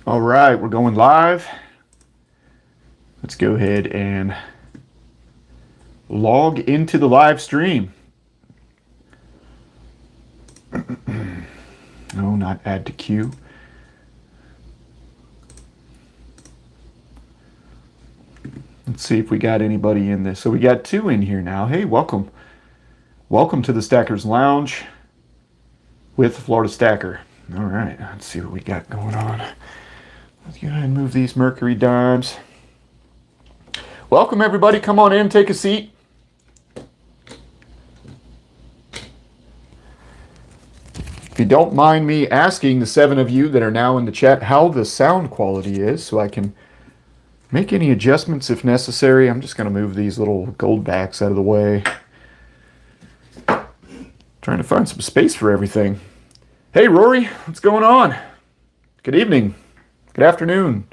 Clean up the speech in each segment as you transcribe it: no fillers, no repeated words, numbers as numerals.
All right, we're going live. Let's go ahead and log into the live stream. No, not add to queue. Let's see if we got anybody in this. So we got two in here now. Hey, welcome. Welcome to the Stackers Lounge with Florida Stacker. All right, let's see what we got going on. Let's go ahead and move these Mercury Dimes. Welcome, everybody. Come on in, take a seat. If you don't mind me asking the 7 of you that are now in the chat how the sound quality is so I can make any adjustments if necessary. I'm just going to move these little gold backs out of the way. Trying to find some space for everything. Hey, Rory, what's going on? Good evening. Good afternoon.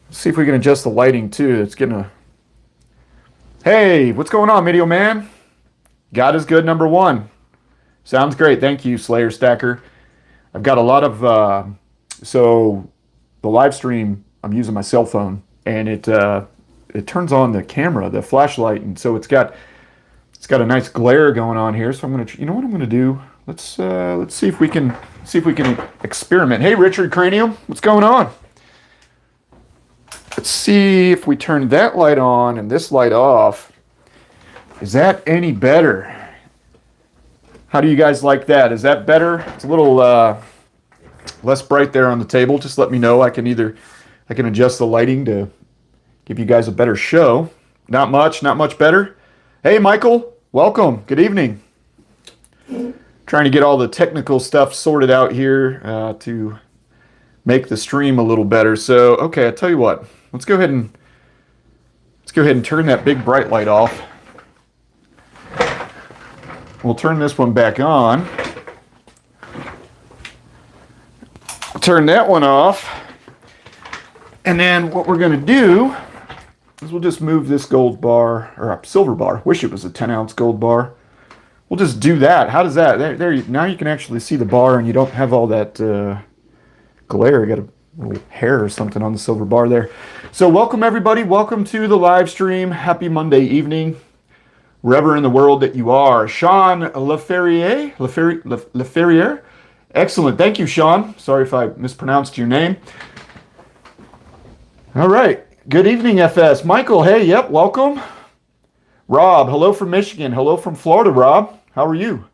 Let's see if we can adjust the lighting too. It's getting a... Hey, what's going on, Medio Man? God is good, number 1. Sounds great. Thank you, Slayer Stacker. I've got a lot of... So the live stream, I'm using my cell phone, and it turns on the camera, the flashlight, and so it's got a nice glare going on here. So I'm gonna, you know what I'm gonna do? Let's see if we can experiment. Hey, Richard Cranium, what's going on? Let's see if we turn that light on and this light off. Is that any better? How do you guys like that? Is that better? It's a little less bright there on the table. Just let me know. I can adjust the lighting to give you guys a better show. Not much better. Hey, Michael, welcome. Good evening. Trying to get all the technical stuff sorted out here to make the stream a little better. So, okay, I tell you what. Let's go ahead and turn that big bright light off. We'll turn this one back on. Turn that one off. And then what we're going to do is we'll just move this gold bar, or a silver bar. Wish it was a 10-ounce gold bar. We'll just do that. How does that? There. Now you can actually see the bar, and you don't have all that glare. You got a little hair or something on the silver bar there. So welcome, everybody. Welcome to the live stream. Happy Monday evening, wherever in the world that you are. Sean Leferrier. Excellent. Thank you, Sean. Sorry if I mispronounced your name. All right. Good evening, FS. Michael, hey, yep, welcome. Rob, hello from Michigan. Hello from Florida, Rob. How are you?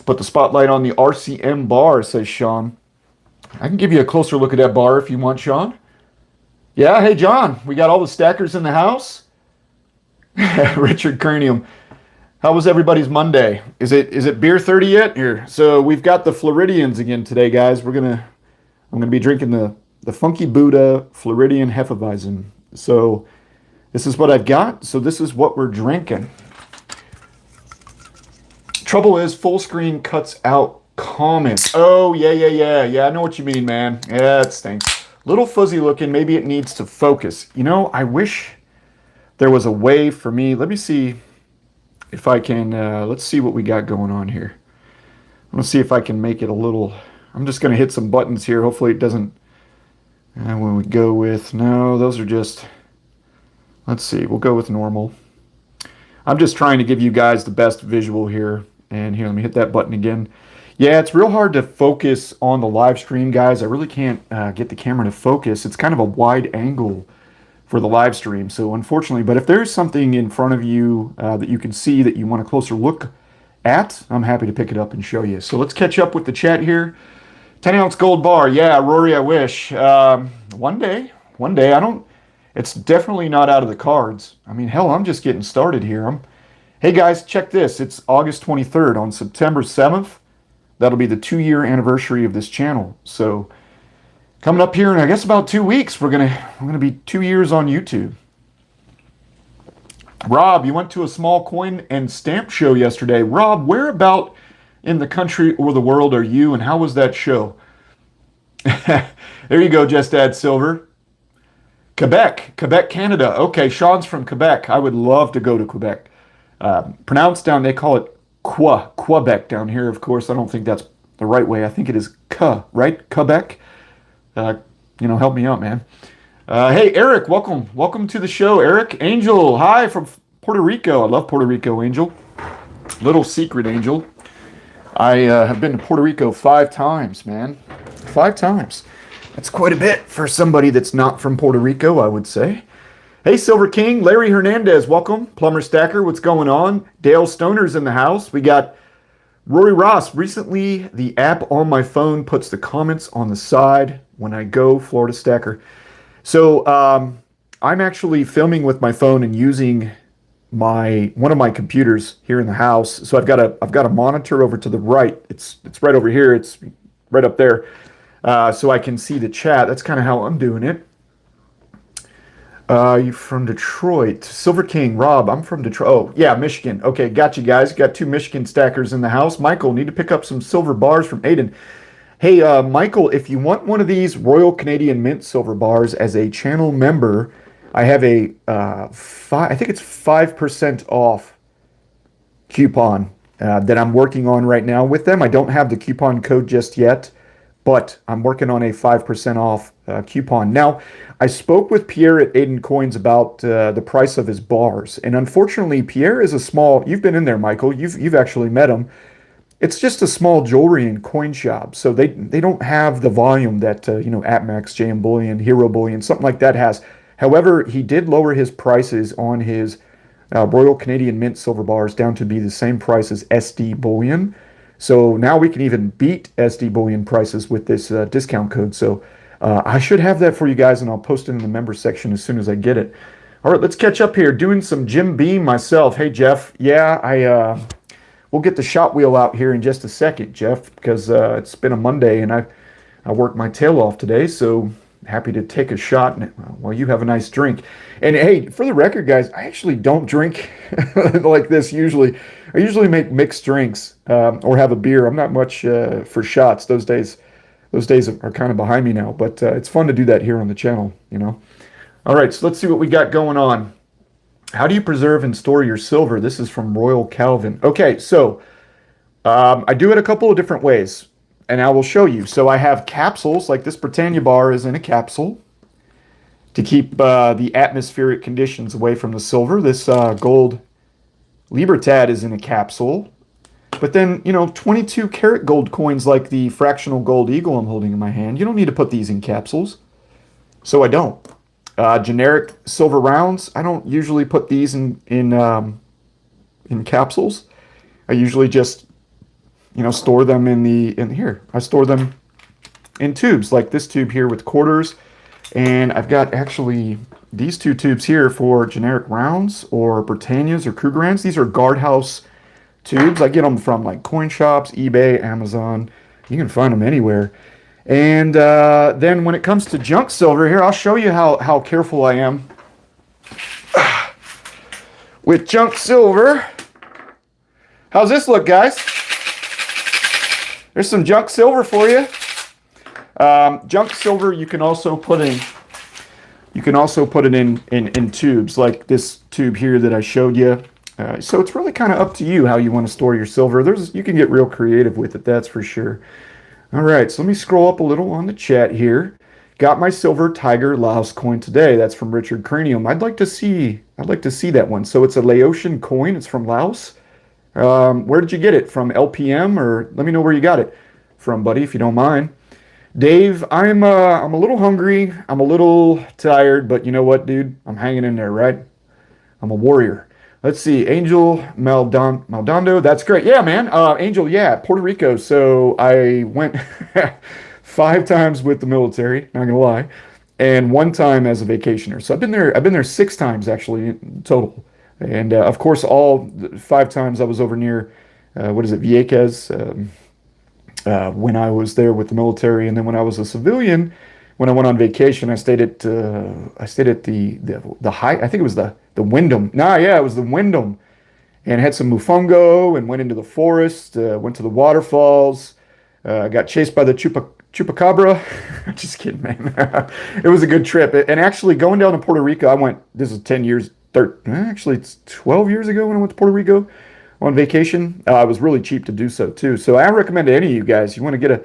Put the spotlight on the RCM bar, says Sean. I can give you a closer look at that bar if you want, Sean. Yeah, hey, John, we got all the stackers in the house. Richard Cranium. How was everybody's Monday? Is it beer 30 yet? Here. So we've got the Floridians again today, guys. I'm gonna be drinking the Funky Buddha Floridian Hefeweizen. So this is what I've got. So this is what we're drinking. Trouble is, full screen cuts out comments. Oh, yeah. I know what you mean, man. Yeah, it stinks. Little fuzzy looking. Maybe it needs to focus. You know, I wish there was a way for me. Let me see if I can. Let's see what we got going on here. I'm going to see if I can make it a little. I'm just going to hit some buttons here. Hopefully it doesn't. When we go with, no, those are just, let's see, we'll go with normal. I'm just trying to give you guys the best visual here. And here, let me hit that button again. Yeah, it's real hard to focus on the live stream, guys. I really can't get the camera to focus. It's kind of a wide angle for the live stream. So unfortunately, but if there's something in front of you that you can see that you want a closer look at, I'm happy to pick it up and show you. So let's catch up with the chat here. 10-ounce gold bar. Yeah, Rory, I wish. One day. I don't... It's definitely not out of the cards. I mean, hell, I'm just getting started here. Hey, guys, check this. It's August 23rd. On September 7th, that'll be the 2-year anniversary of this channel. So coming up here in, I guess, about 2 weeks, we're gonna be 2 years on YouTube. Rob, you went to a small coin and stamp show yesterday. Rob, where about in the country or the world are you, and how was that show? There you go, Just Add Silver. Quebec, Canada. Okay, Sean's from Quebec. I would love to go to Quebec. Pronounced down, they call it Quebec down here, of course. I don't think that's the right way. I think it is right? Quebec. help me out, man. Hey, Eric, welcome to the show, Eric. Angel, hi from Puerto Rico. I love Puerto Rico, Angel. Little secret, Angel. I have been to Puerto Rico 5 times, man. 5 times. That's quite a bit for somebody that's not from Puerto Rico, I would say. Hey, Silver King, Larry Hernandez, welcome. Plumber Stacker, what's going on? Dale Stoner's in the house. We got Rory Ross. Recently, the app on my phone puts the comments on the side when I go, Florida Stacker. So I'm actually filming with my phone and using one of my computers here in the house. So I've got a monitor over to the right. It's right over here. It's right up there. So I can see the chat. That's kind of how I'm doing it. You from Detroit? Silver King, Rob. I'm from Detroit. Oh yeah, Michigan. Okay, got you guys. Got 2 Michigan stackers in the house. Michael, need to pick up some silver bars from Aiden. Hey, Michael, if you want one of these Royal Canadian Mint silver bars as a channel member, I have a I think it's 5% off coupon that I'm working on right now with them. I don't have the coupon code just yet, but I'm working on a 5% off coupon. Now, I spoke with Pierre at Aiden Coins about the price of his bars, and unfortunately, Pierre is a small. You've been in there, Michael. You've actually met him. It's just a small jewelry and coin shop, so they don't have the volume that AppMax, JM Bullion, Hero Bullion, something like that has. However, he did lower his prices on his Royal Canadian Mint silver bars down to be the same price as SD Bullion. So now we can even beat SD Bullion prices with this discount code. So I should have that for you guys, and I'll post it in the members section as soon as I get it. All right, let's catch up here. Doing some Jim Beam myself. Hey, Jeff. Yeah, we'll get the shot wheel out here in just a second, Jeff, because it's been a Monday, and I worked my tail off today, so happy to take a shot while you have a nice drink. And hey, for the record, guys, I actually don't drink like this usually. I usually make mixed drinks or have a beer. I'm not much for shots. Those days are kind of behind me now, but it's fun to do that here on the channel, All right, so let's see what we got going on. How do you preserve and store your silver? This is from Royal Calvin. Okay, so I do it a couple of different ways, and I will show you. So I have capsules, like this Britannia bar is in a capsule to keep the atmospheric conditions away from the silver. This gold Libertad is in a capsule. But then, 22 karat gold coins like the fractional gold eagle I'm holding in my hand, you don't need to put these in capsules. So I don't. Generic silver rounds, I don't usually put these in capsules. I usually just store them in here. I store them in tubes, like this tube here with quarters. And I've got actually these 2 tubes here for generic rounds or Britannias or Krugerrands. These are guardhouse tubes. I get them from like coin shops, eBay, Amazon. You can find them anywhere. And then when it comes to junk silver, here, I'll show you how careful I am with junk silver. How's this look, guys? There's some junk silver for you. Junk silver you can also put in. You can also put it in tubes like this tube here that I showed you. So it's really kind of up to you how you want to store your silver. You can get real creative with it, that's for sure. All right, so let me scroll up a little on the chat here. Got my silver tiger Laos coin today. That's from Richard Cranium. I'd like to see that one. So it's a Laotian coin. It's from Laos. Where did you get it? From LPM, or let me know where you got it from, buddy, if you don't mind. Dave, I'm a little hungry. I'm a little tired, but you know what, dude? I'm hanging in there, right? I'm a warrior. Let's see, Angel Maldonado. That's great. Yeah, man. Angel, yeah, Puerto Rico. So I went 5 times with the military, not gonna lie, and 1 time as a vacationer. So I've been there 6 times actually in total. And of course, all 5 times I was over near Vieques, when I was there with the military, and then when I was a civilian, when I went on vacation, I stayed at the high. I think it was the Wyndham. It was the Wyndham, and had some mofongo and went into the forest. Went to the waterfalls. Got chased by the chupacabra. Just kidding, man. It was a good trip. And actually, going down to Puerto Rico, this is 10 years. Actually, it's 12 years ago when I went to Puerto Rico on vacation. It was really cheap to do so too. So I recommend to any of you guys, you want to get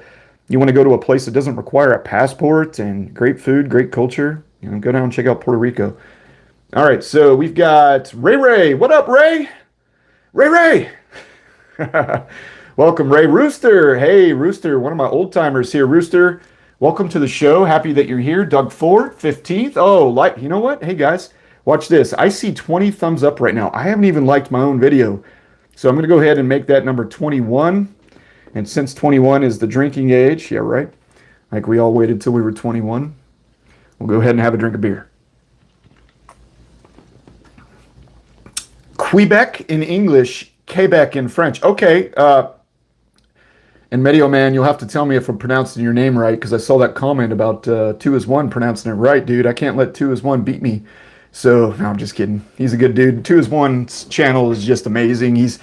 You want to go to a place that doesn't require a passport and great food, great culture, go down and check out Puerto Rico. All right, so we've got Ray Ray. What up, Ray? Ray Ray. Welcome, Ray. Rooster. Hey, Rooster, one of my old timers here. Rooster, welcome to the show. Happy that you're here. Doug Ford, 15th. Oh, you know what? Hey, guys, watch this. I see 20 thumbs up right now. I haven't even liked my own video. So I'm going to go ahead and make that number 21. And since 21 is the drinking age, yeah, right? Like we all waited till we were 21. We'll go ahead and have a drink of beer. Quebec in English, Quebec in French. Okay, and Medio Man, you'll have to tell me if I'm pronouncing your name right, because I saw that comment about 2 is 1 pronouncing it right, dude. I can't let 2 is 1 beat me. So, no, I'm just kidding. He's a good dude. 2 is 1's channel is just amazing. He's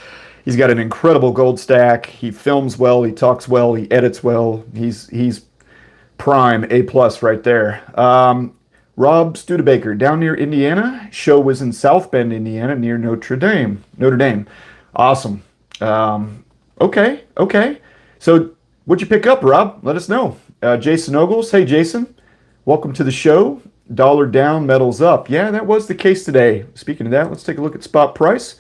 got an incredible gold stack. He films well. He talks well. He edits well. He's prime A+ right there. Rob Studebaker, down near Indiana. Show was in South Bend, Indiana, near Notre Dame. Awesome. Okay. So, what'd you pick up, Rob? Let us know. Jason Ogles. Hey, Jason. Welcome to the show. Dollar down, metals up. Yeah, that was the case today. Speaking of that, let's take a look at spot price.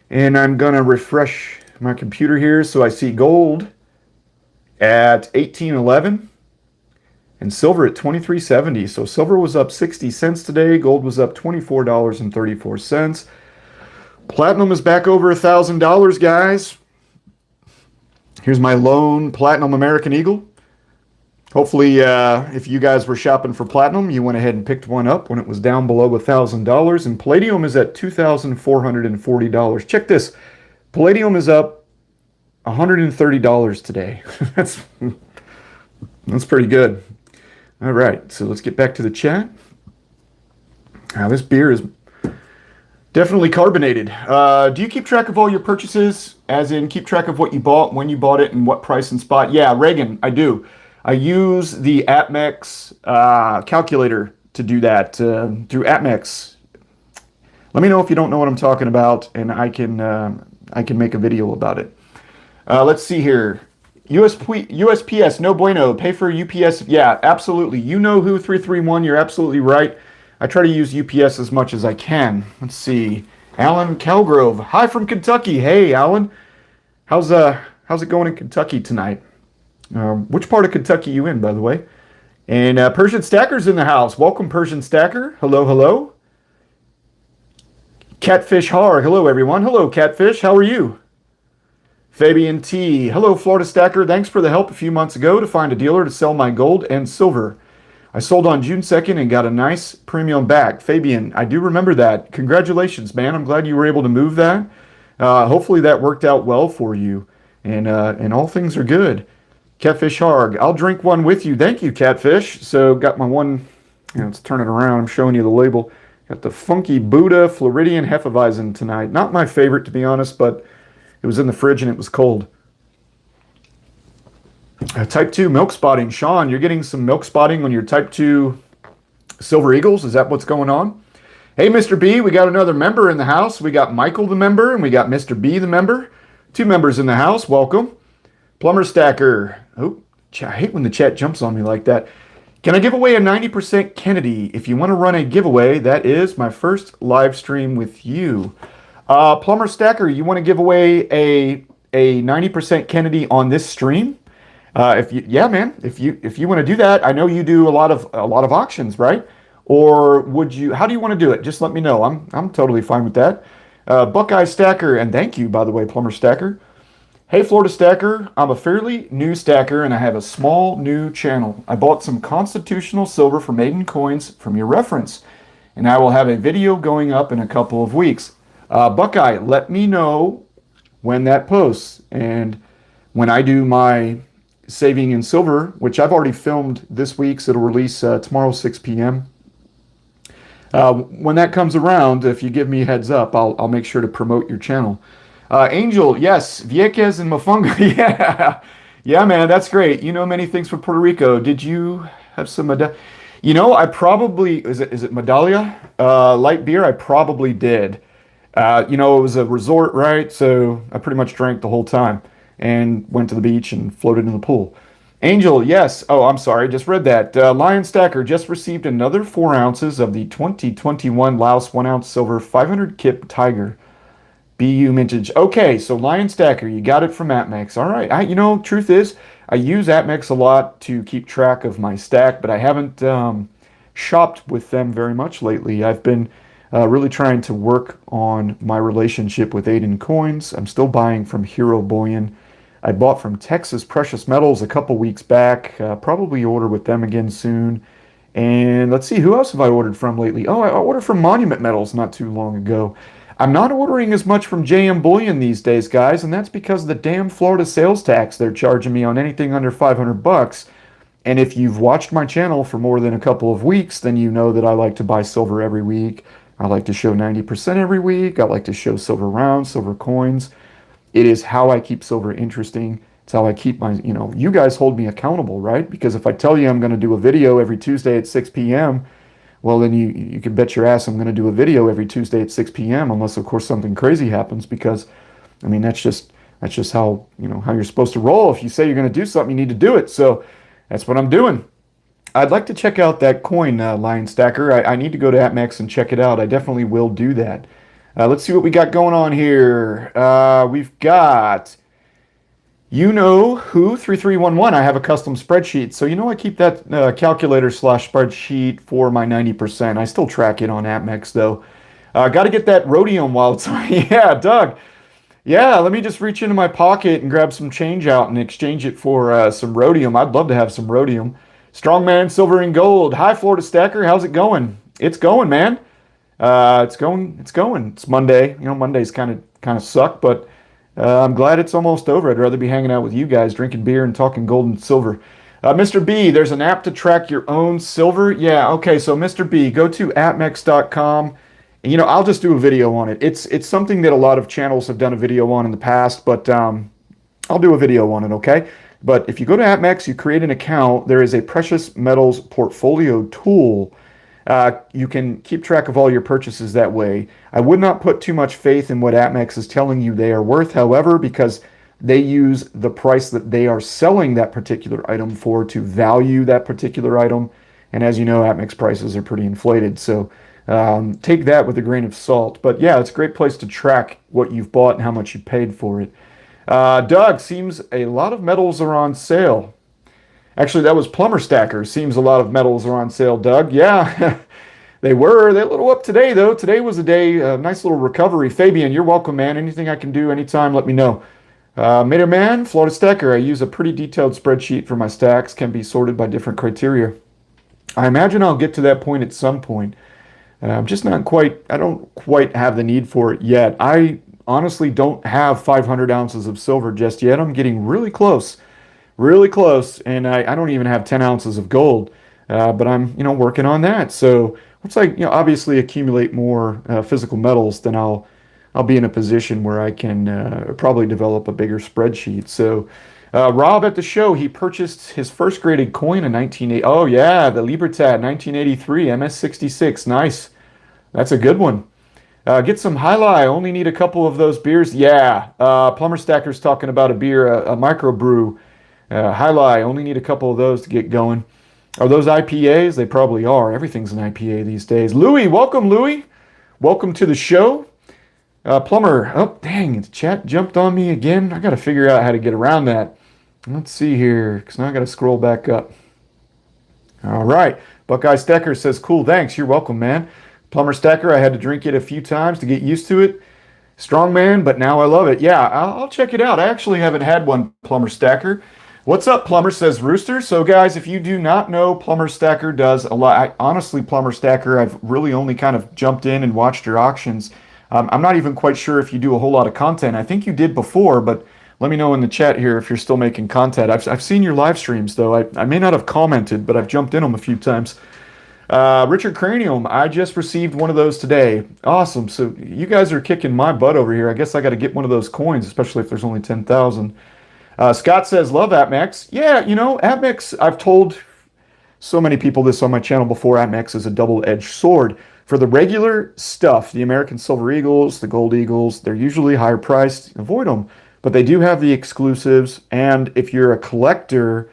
And I'm going to refresh my computer here. So I see gold at 1811 and silver at 23.70. So silver was up 60 cents today. Gold was up $24.34. Platinum is back over $1,000, guys. Here's my lone platinum American Eagle. Hopefully, if you guys were shopping for platinum, you went ahead and picked one up when it was down below $1,000. And palladium is at $2,440. Check this. Palladium is up $130 today. That's pretty good. All right, so let's get back to the chat. Now, this beer is definitely carbonated. Do you keep track of all your purchases? As in, keep track of what you bought, when you bought it, and what price and spot? Yeah, Reagan, I do. I use the APMEX calculator to do that through APMEX. Let me know if you don't know what I'm talking about, and I can make a video about it. Let's see here. USPS, no bueno. Pay for UPS. Yeah, absolutely. You know who 331. You're absolutely right. I try to use UPS as much as I can. Let's see. Alan Calgrove. Hi from Kentucky. Hey, Alan. How's it going in Kentucky tonight? Which part of Kentucky you in, by the way? And Persian Stacker's in the house. Welcome, Persian Stacker. Hello, hello. Catfish Har. Hello, everyone. Hello, Catfish. How are you? Fabian T. Hello, Florida Stacker. Thanks for the help a few months ago to find a dealer to sell my gold and silver. I sold on June 2nd and got a nice premium back. Fabian, I do remember that. Congratulations, man. I'm glad you were able to move that. Hopefully that worked out well for you. And all things are good. Catfish Harg, I'll drink one with you. Thank you, Catfish. So got my one, let's turn it around. I'm showing you the label. Got the Funky Buddha Floridian Hefeweizen tonight. Not my favorite, to be honest, but it was in the fridge and it was cold. Type 2 milk spotting. Sean, you're getting some milk spotting on your Type 2 Silver Eagles. Is that what's going on? Hey, Mr. B, we got another member in the house. We got Michael the member and we got Mr. B the member. 2 members in the house. Welcome. Plumber Stacker. Oh, I hate when the chat jumps on me like that. Can I give away a 90% Kennedy? If you want to run a giveaway, that is my first live stream with you. Plumber Stacker, you want to give away a 90% Kennedy on this stream? Yeah, man. If you want to do that, I know you do a lot of auctions, right? Or would you? How do you want to do it? Just let me know. I'm totally fine with that. Buckeye Stacker, and thank you, by the way, Plumber Stacker. Hey, Florida Stacker, I'm a fairly new stacker and I have a small new channel. I bought some constitutional silver for maiden coins from your reference, and I will have a video going up in a couple of weeks. Buckeye, let me know when that posts, and when I do my saving in silver, which I've already filmed this week, so it'll release tomorrow 6 p.m. When that comes around, if you give me a heads up, I'll make sure to promote your channel. Angel, yes, Vieques and Mofongo, yeah. Yeah, man, that's great. You know many things from Puerto Rico. Did you have some I probably, is it Medallia? Light beer, I probably did. It was a resort, right? So I pretty much drank the whole time and went to the beach and floated in the pool. Angel, yes. Oh, I'm sorry. Just read that. Lion Stacker just received another 4 ounces of the 2021 Laos 1 ounce silver 500 kip Tiger BU mintage. Okay, so Lion Stacker, you got it from Atmex. All right. Truth is, I use Atmex a lot to keep track of my stack, but I haven't shopped with them very much lately. I've been really trying to work on my relationship with Aiden Coins. I'm still buying from Hero Bullion. I bought from Texas Precious Metals a couple weeks back. Probably order with them again soon. And let's see, who else have I ordered from lately? Oh, I ordered from Monument Metals not too long ago. I'm not ordering as much from JM Bullion these days, guys, and that's because of the damn Florida sales tax they're charging me on anything under 500 bucks. And if you've watched my channel for more than a couple of weeks, then you know that I like to buy silver every week. I like to show 90% every week. I like to show silver rounds, silver coins. It is how I keep silver interesting. It's how I keep you guys hold me accountable, right? Because if I tell you I'm going to do a video every Tuesday at 6 p.m., well, then you can bet your ass I'm going to do a video every Tuesday at 6 p.m. unless, of course, something crazy happens. Because, I mean, that's just how how you're supposed to roll. If you say you're going to do something, you need to do it. So that's what I'm doing. I'd like to check out that coin, Lion Stacker. I need to go to APMEX and check it out. I definitely will do that. Let's see what we got going on here. We've got, who, 3311. I have a custom spreadsheet. So, I keep that calculator / spreadsheet for my 90%. I still track it on APMEX, though. Got to get that rhodium while it's on. Yeah, Doug. Yeah, let me just reach into my pocket and grab some change out and exchange it for some rhodium. I'd love to have some rhodium. Strongman, silver and gold. Hi, Florida Stacker. How's it going? It's going, man. It's going. It's going. It's Monday. Mondays kind of suck, but I'm glad it's almost over. I'd rather be hanging out with you guys, drinking beer and talking gold and silver. Mr. B, there's an app to track your own silver. Yeah, okay. So, Mr. B, go to atmex.com. And, I'll just do a video on it. It's something that a lot of channels have done a video on in the past, but I'll do a video on it, okay? But if you go to APMEX, you create an account, there is a precious metals portfolio tool. You can keep track of all your purchases that way. I would not put too much faith in what APMEX is telling you they are worth, however, because they use the price that they are selling that particular item for to value that particular item. And as you know, APMEX prices are pretty inflated, so take that with a grain of salt. But yeah, it's a great place to track what you've bought and how much you paid for it. Doug, seems a lot of metals are on sale. Actually, that was Plumber Stacker. Seems a lot of metals are on sale, Doug. Yeah, they were. They're a little up today, though. Today was a day, a nice little recovery. Fabian, you're welcome, man. Anything I can do anytime, let me know. Mater Man, Florida Stacker. I use a pretty detailed spreadsheet for my stacks. Can be sorted by different criteria. I imagine I'll get to that point at some point. I'm just not quite, I don't quite have the need for it yet. I honestly don't have 500 ounces of silver just yet. I'm getting really close, and I don't even have 10 ounces of gold, but I'm, working on that. So once I, obviously accumulate more physical metals, then I'll be in a position where I can probably develop a bigger spreadsheet. So Rob at the show, he purchased his first graded coin in 1980. Oh yeah, the Libertad 1983 MS66. Nice. That's a good one. Get some High. Only need a couple of those beers. Yeah. Plumber Stacker's talking about a beer, a microbrew. High. Only need a couple of those to get going. Are those IPAs? They probably are. Everything's an IPA these days. Louis, welcome, Louis. Welcome to the show. Plumber. Oh, dang. The chat jumped on me again. I got to figure out how to get around that. Let's see here, because now I got to scroll back up. All right. Buckeye Stacker says, cool, thanks. You're welcome, man. Plumber Stacker, I had to drink it a few times to get used to it. Strong man, but now I love it. Yeah, I'll check it out. I actually haven't had one, Plumber Stacker. What's up, Plumber, says Rooster. So, guys, if you do not know, Plumber Stacker does a lot. Honestly, Plumber Stacker, I've really only kind of jumped in and watched your auctions. I'm not even quite sure if you do a whole lot of content. I think you did before, but let me know in the chat here if you're still making content. I've seen your live streams, though. I may not have commented, but I've jumped in them a few times. Richard Cranium, I just received one of those today. Awesome. So you guys are kicking my butt over here. I guess I got to get one of those coins, especially if there's only 10,000. Scott says, love APMEX. Yeah, APMEX, I've told so many people this on my channel before. APMEX is a double-edged sword. For the regular stuff, the American Silver Eagles, the Gold Eagles, they're usually higher priced. Avoid them. But they do have the exclusives. And if you're a collector,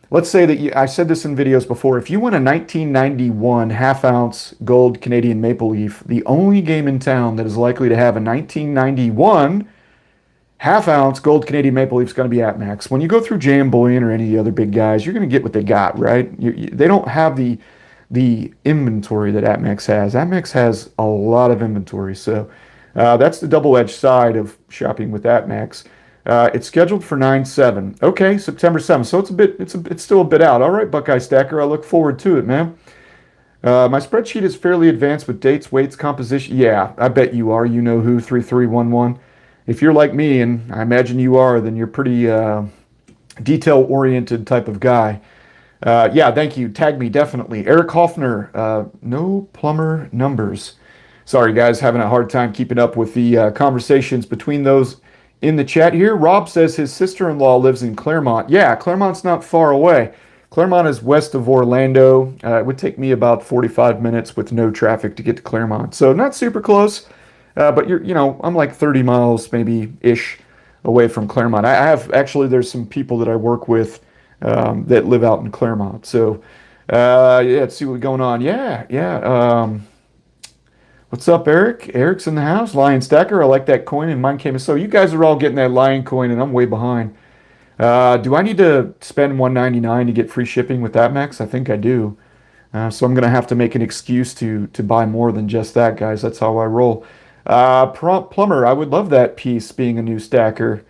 let's say that I said this in videos before. If you win a 1991 half ounce gold Canadian Maple Leaf, the only game in town that is likely to have a 1991 half ounce gold Canadian Maple Leaf is going to be at Max. When you go through JM Bullion or any of the other big guys, you're going to get what they got, right? They don't have the inventory that ATMEX has. ATMEX has a lot of inventory, so that's the double-edged side of shopping with ATMEX. It's scheduled for 9/7. Okay, September 7th. So it's still a bit out. All right, Buckeye Stacker. I look forward to it, man. My spreadsheet is fairly advanced with dates, weights, composition. Yeah, I bet you are. You know who, 3311. If you're like me, and I imagine you are, then you're pretty detail-oriented type of guy. Yeah, thank you. Tag me, definitely. Eric Hoffner, no plumber numbers. Sorry, guys, having a hard time keeping up with the conversations between those in the chat here. Rob says his sister-in-law lives in Claremont. Yeah, Claremont's not far away. Claremont is west of Orlando. It would take me about 45 minutes with no traffic to get to Claremont. So not super close, but I'm like 30 miles maybe-ish away from Claremont. I have, actually, there's some people that I work with that live out in Claremont. So, yeah, let's see what's going on. Yeah. What's up, Eric? Eric's in the house. Lion Stacker, I like that coin, and mine came. So you guys are all getting that Lion coin, and I'm way behind. Do I need to spend $1.99 to get free shipping with that, Max? I think I do. So I'm going to have to make an excuse to buy more than just that, guys. That's how I roll. Plumber, I would love that piece being a new stacker.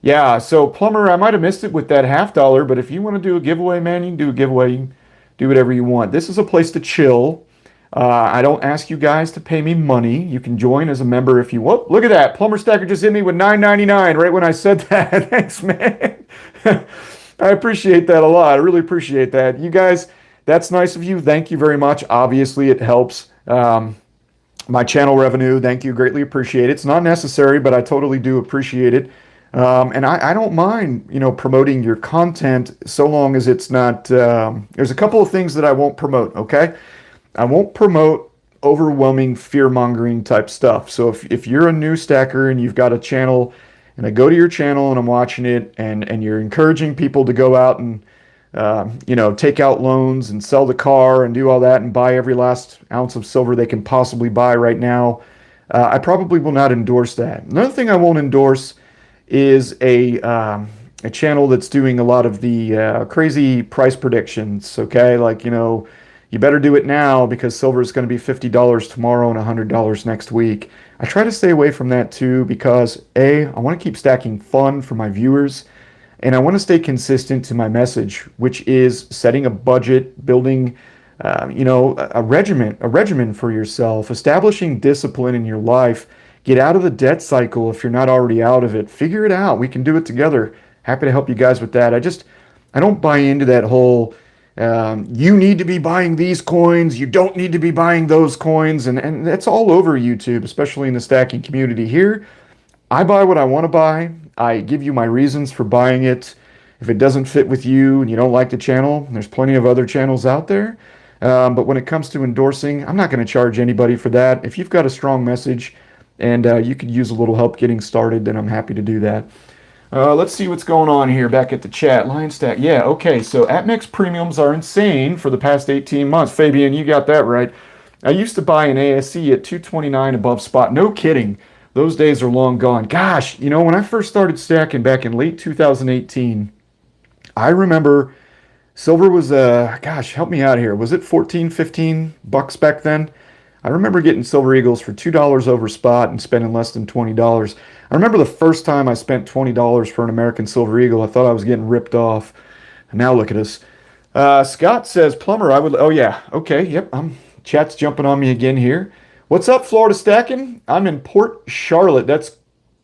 Yeah, so Plumber, I might have missed it with that $50, but if you want to do a giveaway, man, you can do a giveaway. You can do whatever you want. This is a place to chill. I don't ask you guys to pay me money. You can join as a member if you want. Look at that. Plumber Stacker just hit me with $9.99 right when I said that. Thanks, man. I appreciate that a lot. I really appreciate that. You guys, that's nice of you. Thank you very much. Obviously, it helps my channel revenue. Thank you. Greatly appreciate it. It's not necessary, but I totally do appreciate it. And I don't mind, promoting your content so long as it's not, there's a couple of things that I won't promote, okay? I won't promote overwhelming fear-mongering type stuff. So if you're a new stacker and you've got a channel, and I go to your channel and I'm watching it, and you're encouraging people to go out and, take out loans and sell the car and do all that and buy every last ounce of silver they can possibly buy right now, I probably will not endorse that. Another thing I won't endorse is a channel that's doing a lot of the crazy price predictions, okay? Like, you better do it now because silver is going to be $50 tomorrow and $100 next week. I try to stay away from that too because I want to keep stacking fun for my viewers, and I want to stay consistent to my message, which is setting a budget, building a regimen for yourself, establishing discipline in your life. Get out of the debt cycle if you're not already out of it. Figure it out. We can do it together. Happy to help you guys with that. I don't buy into that whole, you need to be buying these coins, you don't need to be buying those coins, and that's all over YouTube, especially in the stacking community. Here, I buy what I want to buy. I give you my reasons for buying it. If it doesn't fit with you and you don't like the channel, there's plenty of other channels out there. But when it comes to endorsing, I'm not going to charge anybody for that. If you've got a strong message and you could use a little help getting started, then I'm happy to do that. Let's see what's going on here back at the chat. Lion Stack. Yeah, okay. So ATMEX premiums are insane for the past 18 months. Fabian, you got that right. I used to buy an ASE at $229 above spot. No kidding. Those days are long gone. Gosh, when I first started stacking back in late 2018, I remember silver was, help me out here. Was it 14, 15 bucks back then? I remember getting Silver Eagles for $2 over spot and spending less than $20. I remember the first time I spent $20 for an American Silver Eagle. I thought I was getting ripped off. And now look at us. Scott says, Plumber, oh yeah, okay, yep, chat's jumping on me again here. What's up, Florida Stacking? I'm in Port Charlotte. That's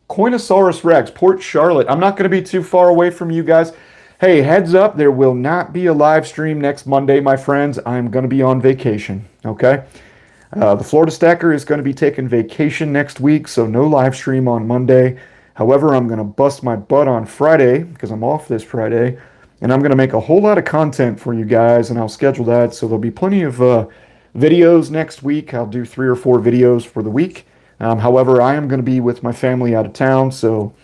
Coinosaurus Rex, Port Charlotte. I'm not going to be too far away from you guys. Hey, heads up, there will not be a live stream next Monday, my friends. I'm going to be on vacation, okay? The Florida Stacker is going to be taking vacation next week, so no live stream on Monday. However, I'm going to bust my butt on Friday because I'm off this Friday, and I'm going to make a whole lot of content for you guys, and I'll schedule that, so there'll be plenty of videos next week. I'll do 3 or 4 videos for the week. However, I am going to be with my family out of town, so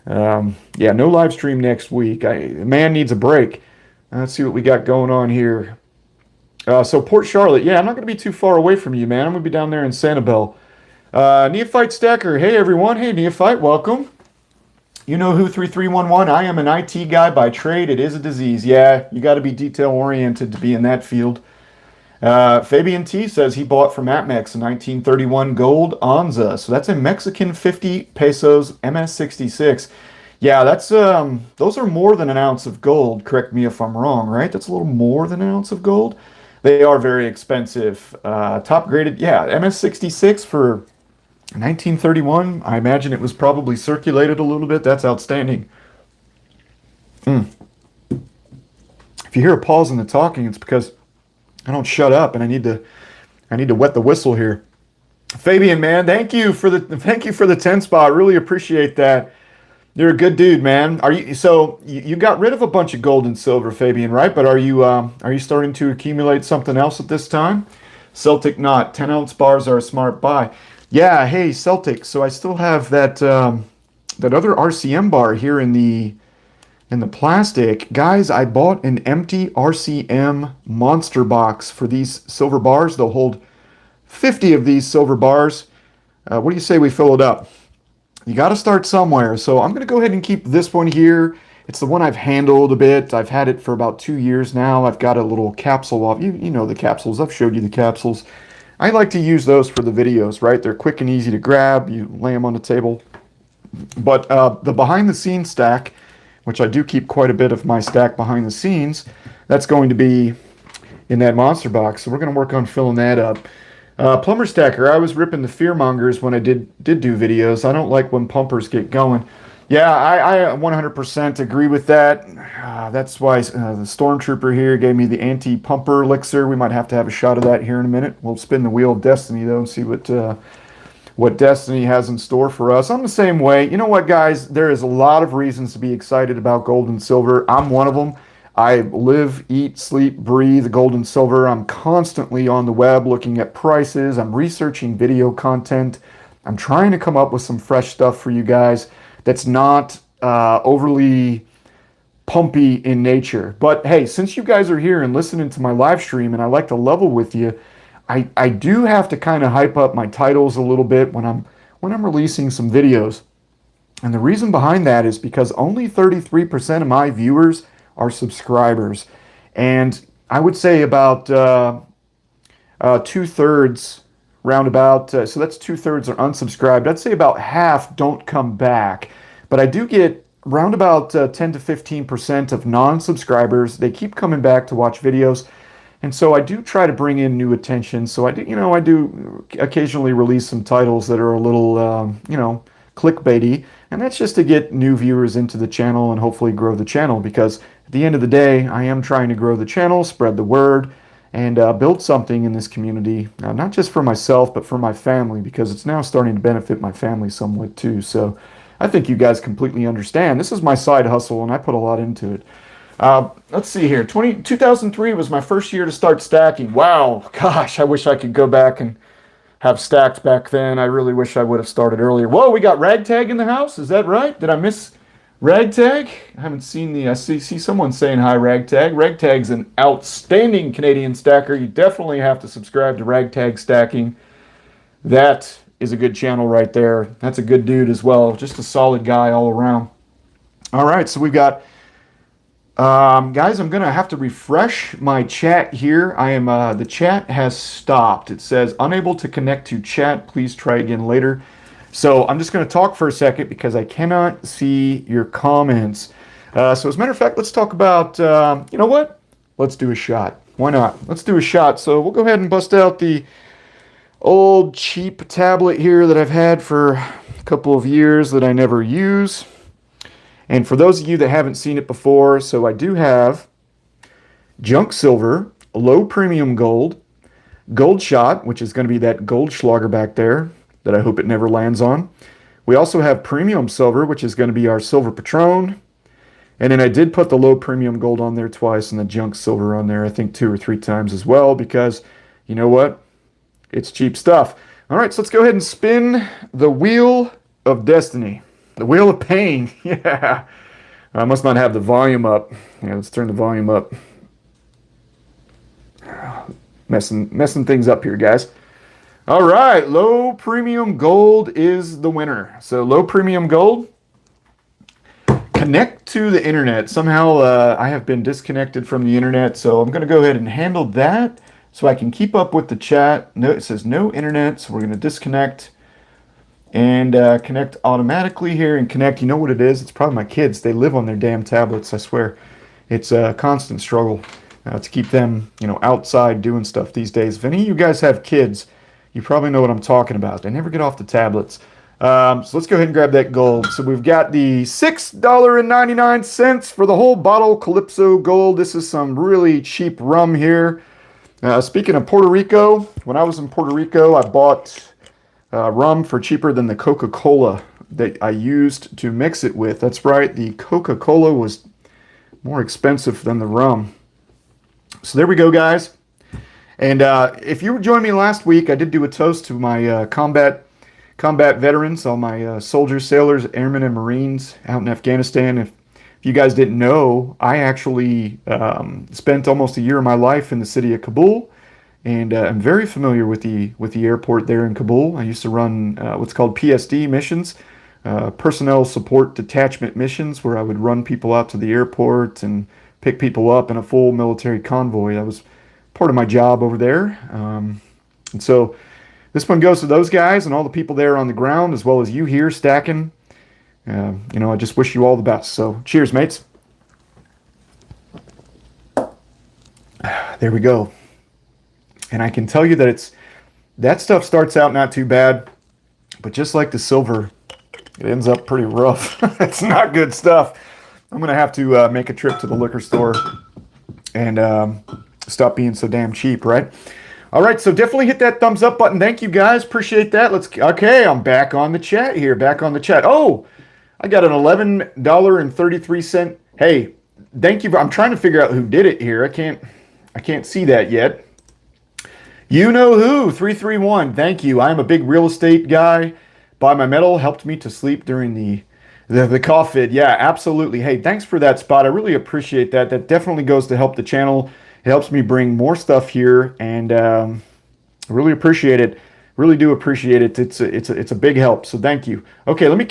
yeah, no live stream next week. Man needs a break. Let's see what we got going on here. So Port Charlotte, yeah, I'm not going to be too far away from you, man. I'm going to be down there in Sanibel. Neophyte Stacker, hey everyone. Hey Neophyte, welcome. You know who 3311? I am an IT guy by trade. It is a disease. Yeah, you got to be detail oriented to be in that field. Fabian T says he bought from APMEX a 1931 gold Onza. So that's a Mexican 50 pesos MS66. Yeah, that's those are more than an ounce of gold. Correct me if I'm wrong, right? That's a little more than an ounce of gold. They are very expensive. Top graded, yeah, MS66 for 1931. I imagine it was probably circulated a little bit. That's outstanding. If you hear a pause in the talking, it's because I don't shut up, and I need to wet the whistle here. Fabian, man, thank you for the 10 spot. I really appreciate that. You're a good dude, man. You got rid of a bunch of gold and silver, Fabian, right? But are you starting to accumulate something else at this time? Celtic Knot, 10-ounce bars are a smart buy. Yeah, hey Celtic. So I still have that that other RCM bar here in the plastic. Guys, I bought an empty RCM monster box for these silver bars. They'll hold 50 of these silver bars. What do you say we fill it up? You got to start somewhere. So I'm going to go ahead and keep this one here. It's the one I've handled a bit. I've had it for about 2 years now. I've got a little capsule off. You know the capsules. I've showed you the capsules. I like to use those for the videos, right? They're quick and easy to grab. You lay them on the table. But the behind the scenes stack, which I do keep quite a bit of my stack behind the scenes, that's going to be in that monster box. So we're going to work on filling that up. Plumber Stacker, I was ripping the fearmongers when I did do videos. I don't like when pumpers get going. Yeah, I 100% agree with that. That's why the Stormtrooper here gave me the anti-pumper elixir. We might have to have a shot of that here in a minute. We'll spin the wheel of destiny, though, and see what destiny has in store for us. I'm the same way. You know what, guys? There is a lot of reasons to be excited about gold and silver. I'm one of them. I live, eat, sleep, breathe gold and silver. I'm constantly on the web looking at prices. I'm researching video content. I'm trying to come up with some fresh stuff for you guys that's not overly pumpy in nature. But hey, since you guys are here and listening to my live stream and I like to level with you, I do have to kind of hype up my titles a little bit when I'm releasing some videos. And the reason behind that is because only 33% of my viewers are subscribers. And I would say about 2/3 roundabout, so that's 2/3 are unsubscribed. I'd say about half don't come back. But I do get roundabout 10 to 15% of non-subscribers. They keep coming back to watch videos. And so I do try to bring in new attention. So I do occasionally release some titles that are a little, clickbaity. And that's just to get new viewers into the channel and hopefully grow the channel. Because at the end of the day, I am trying to grow the channel, spread the word, and build something in this community. Not just for myself, but for my family. Because it's now starting to benefit my family somewhat too. So I think you guys completely understand. This is my side hustle, and I put a lot into it. Let's see here. 2003 was my first year to start stacking. Wow, gosh, I wish I could go back and have stacked back then. I really wish I would have started earlier. Whoa, we got Ragtag in the house. Is that right? Did I miss Ragtag? I haven't seen I see someone saying hi, Ragtag. Ragtag's an outstanding Canadian stacker. You definitely have to subscribe to Ragtag Stacking. That is a good channel right there. That's a good dude as well. Just a solid guy all around. All right, so we've got guys, I'm gonna have to refresh my chat here. The chat has stopped. It says unable to connect to chat. Please try again later. So I'm just gonna talk for a second because I cannot see your comments. So as a matter of fact, let's talk about. You know what? Let's do a shot. Why not? Let's do a shot. So we'll go ahead and bust out the old cheap tablet here that I've had for a couple of years that I never use. And for those of you that haven't seen it before, so I do have junk silver, low premium gold, gold shot, which is going to be that Goldschlager back there that I hope it never lands on. We also have premium silver, which is going to be our silver Patron. And then I did put the low premium gold on there twice and the junk silver on there, I think 2 or 3 times as well, because you know what? It's cheap stuff. All right, so let's go ahead and spin the wheel of destiny. The wheel of pain. Yeah. I must not have the volume up. Yeah, let's turn the volume up. Messing things up here, guys. All right, low premium gold is the winner. So low premium gold, connect to the internet. Somehow I have been disconnected from the internet, so I'm going to go ahead and handle that so I can keep up with the chat. No, it says no internet, so we're going to disconnect and connect automatically here and connect. You know what it is? It's probably my kids. They live on their damn tablets, I swear. It's a constant struggle to keep them, outside doing stuff these days. If any of you guys have kids, you probably know what I'm talking about. They never get off the tablets. So let's go ahead and grab that gold. So we've got the $6.99 for the whole bottle Calypso Gold. This is some really cheap rum here. Speaking of Puerto Rico, when I was in Puerto Rico, I bought rum for cheaper than the Coca-Cola that I used to mix it with. That's right, the Coca-Cola was more expensive than the rum. So there we go, guys. And if you joined me last week, I did do a toast to my combat veterans, all my soldiers, sailors, airmen, and Marines out in Afghanistan. If you guys didn't know, I actually spent almost a year of my life in the city of Kabul, and I'm very familiar with the airport there in Kabul. I used to run what's called PSD missions, personnel support detachment missions, where I would run people out to the airport and pick people up in a full military convoy. That was part of my job over there. And so this one goes to those guys and all the people there on the ground, as well as you here stacking. I just wish you all the best. So cheers, mates. There we go. And I can tell you that that stuff starts out not too bad, but just like the silver, it ends up pretty rough. It's not good stuff. I'm going to have to make a trip to the liquor store and stop being so damn cheap, right? All right, so definitely hit that thumbs up button. Thank you, guys. Appreciate that. Okay, I'm back on the chat here. Back on the chat. Oh, I got an $11.33. Hey, thank you. I'm trying to figure out who did it here. I can't see that yet. You know who? 331. Thank you. I am a big real estate guy. Buy my metal helped me to sleep during the cough fit. Yeah, absolutely. Hey, thanks for that, Spot. I really appreciate that. That definitely goes to help the channel. It helps me bring more stuff here, and I really appreciate it. Really do appreciate it. It's a big help. So thank you. Okay, let me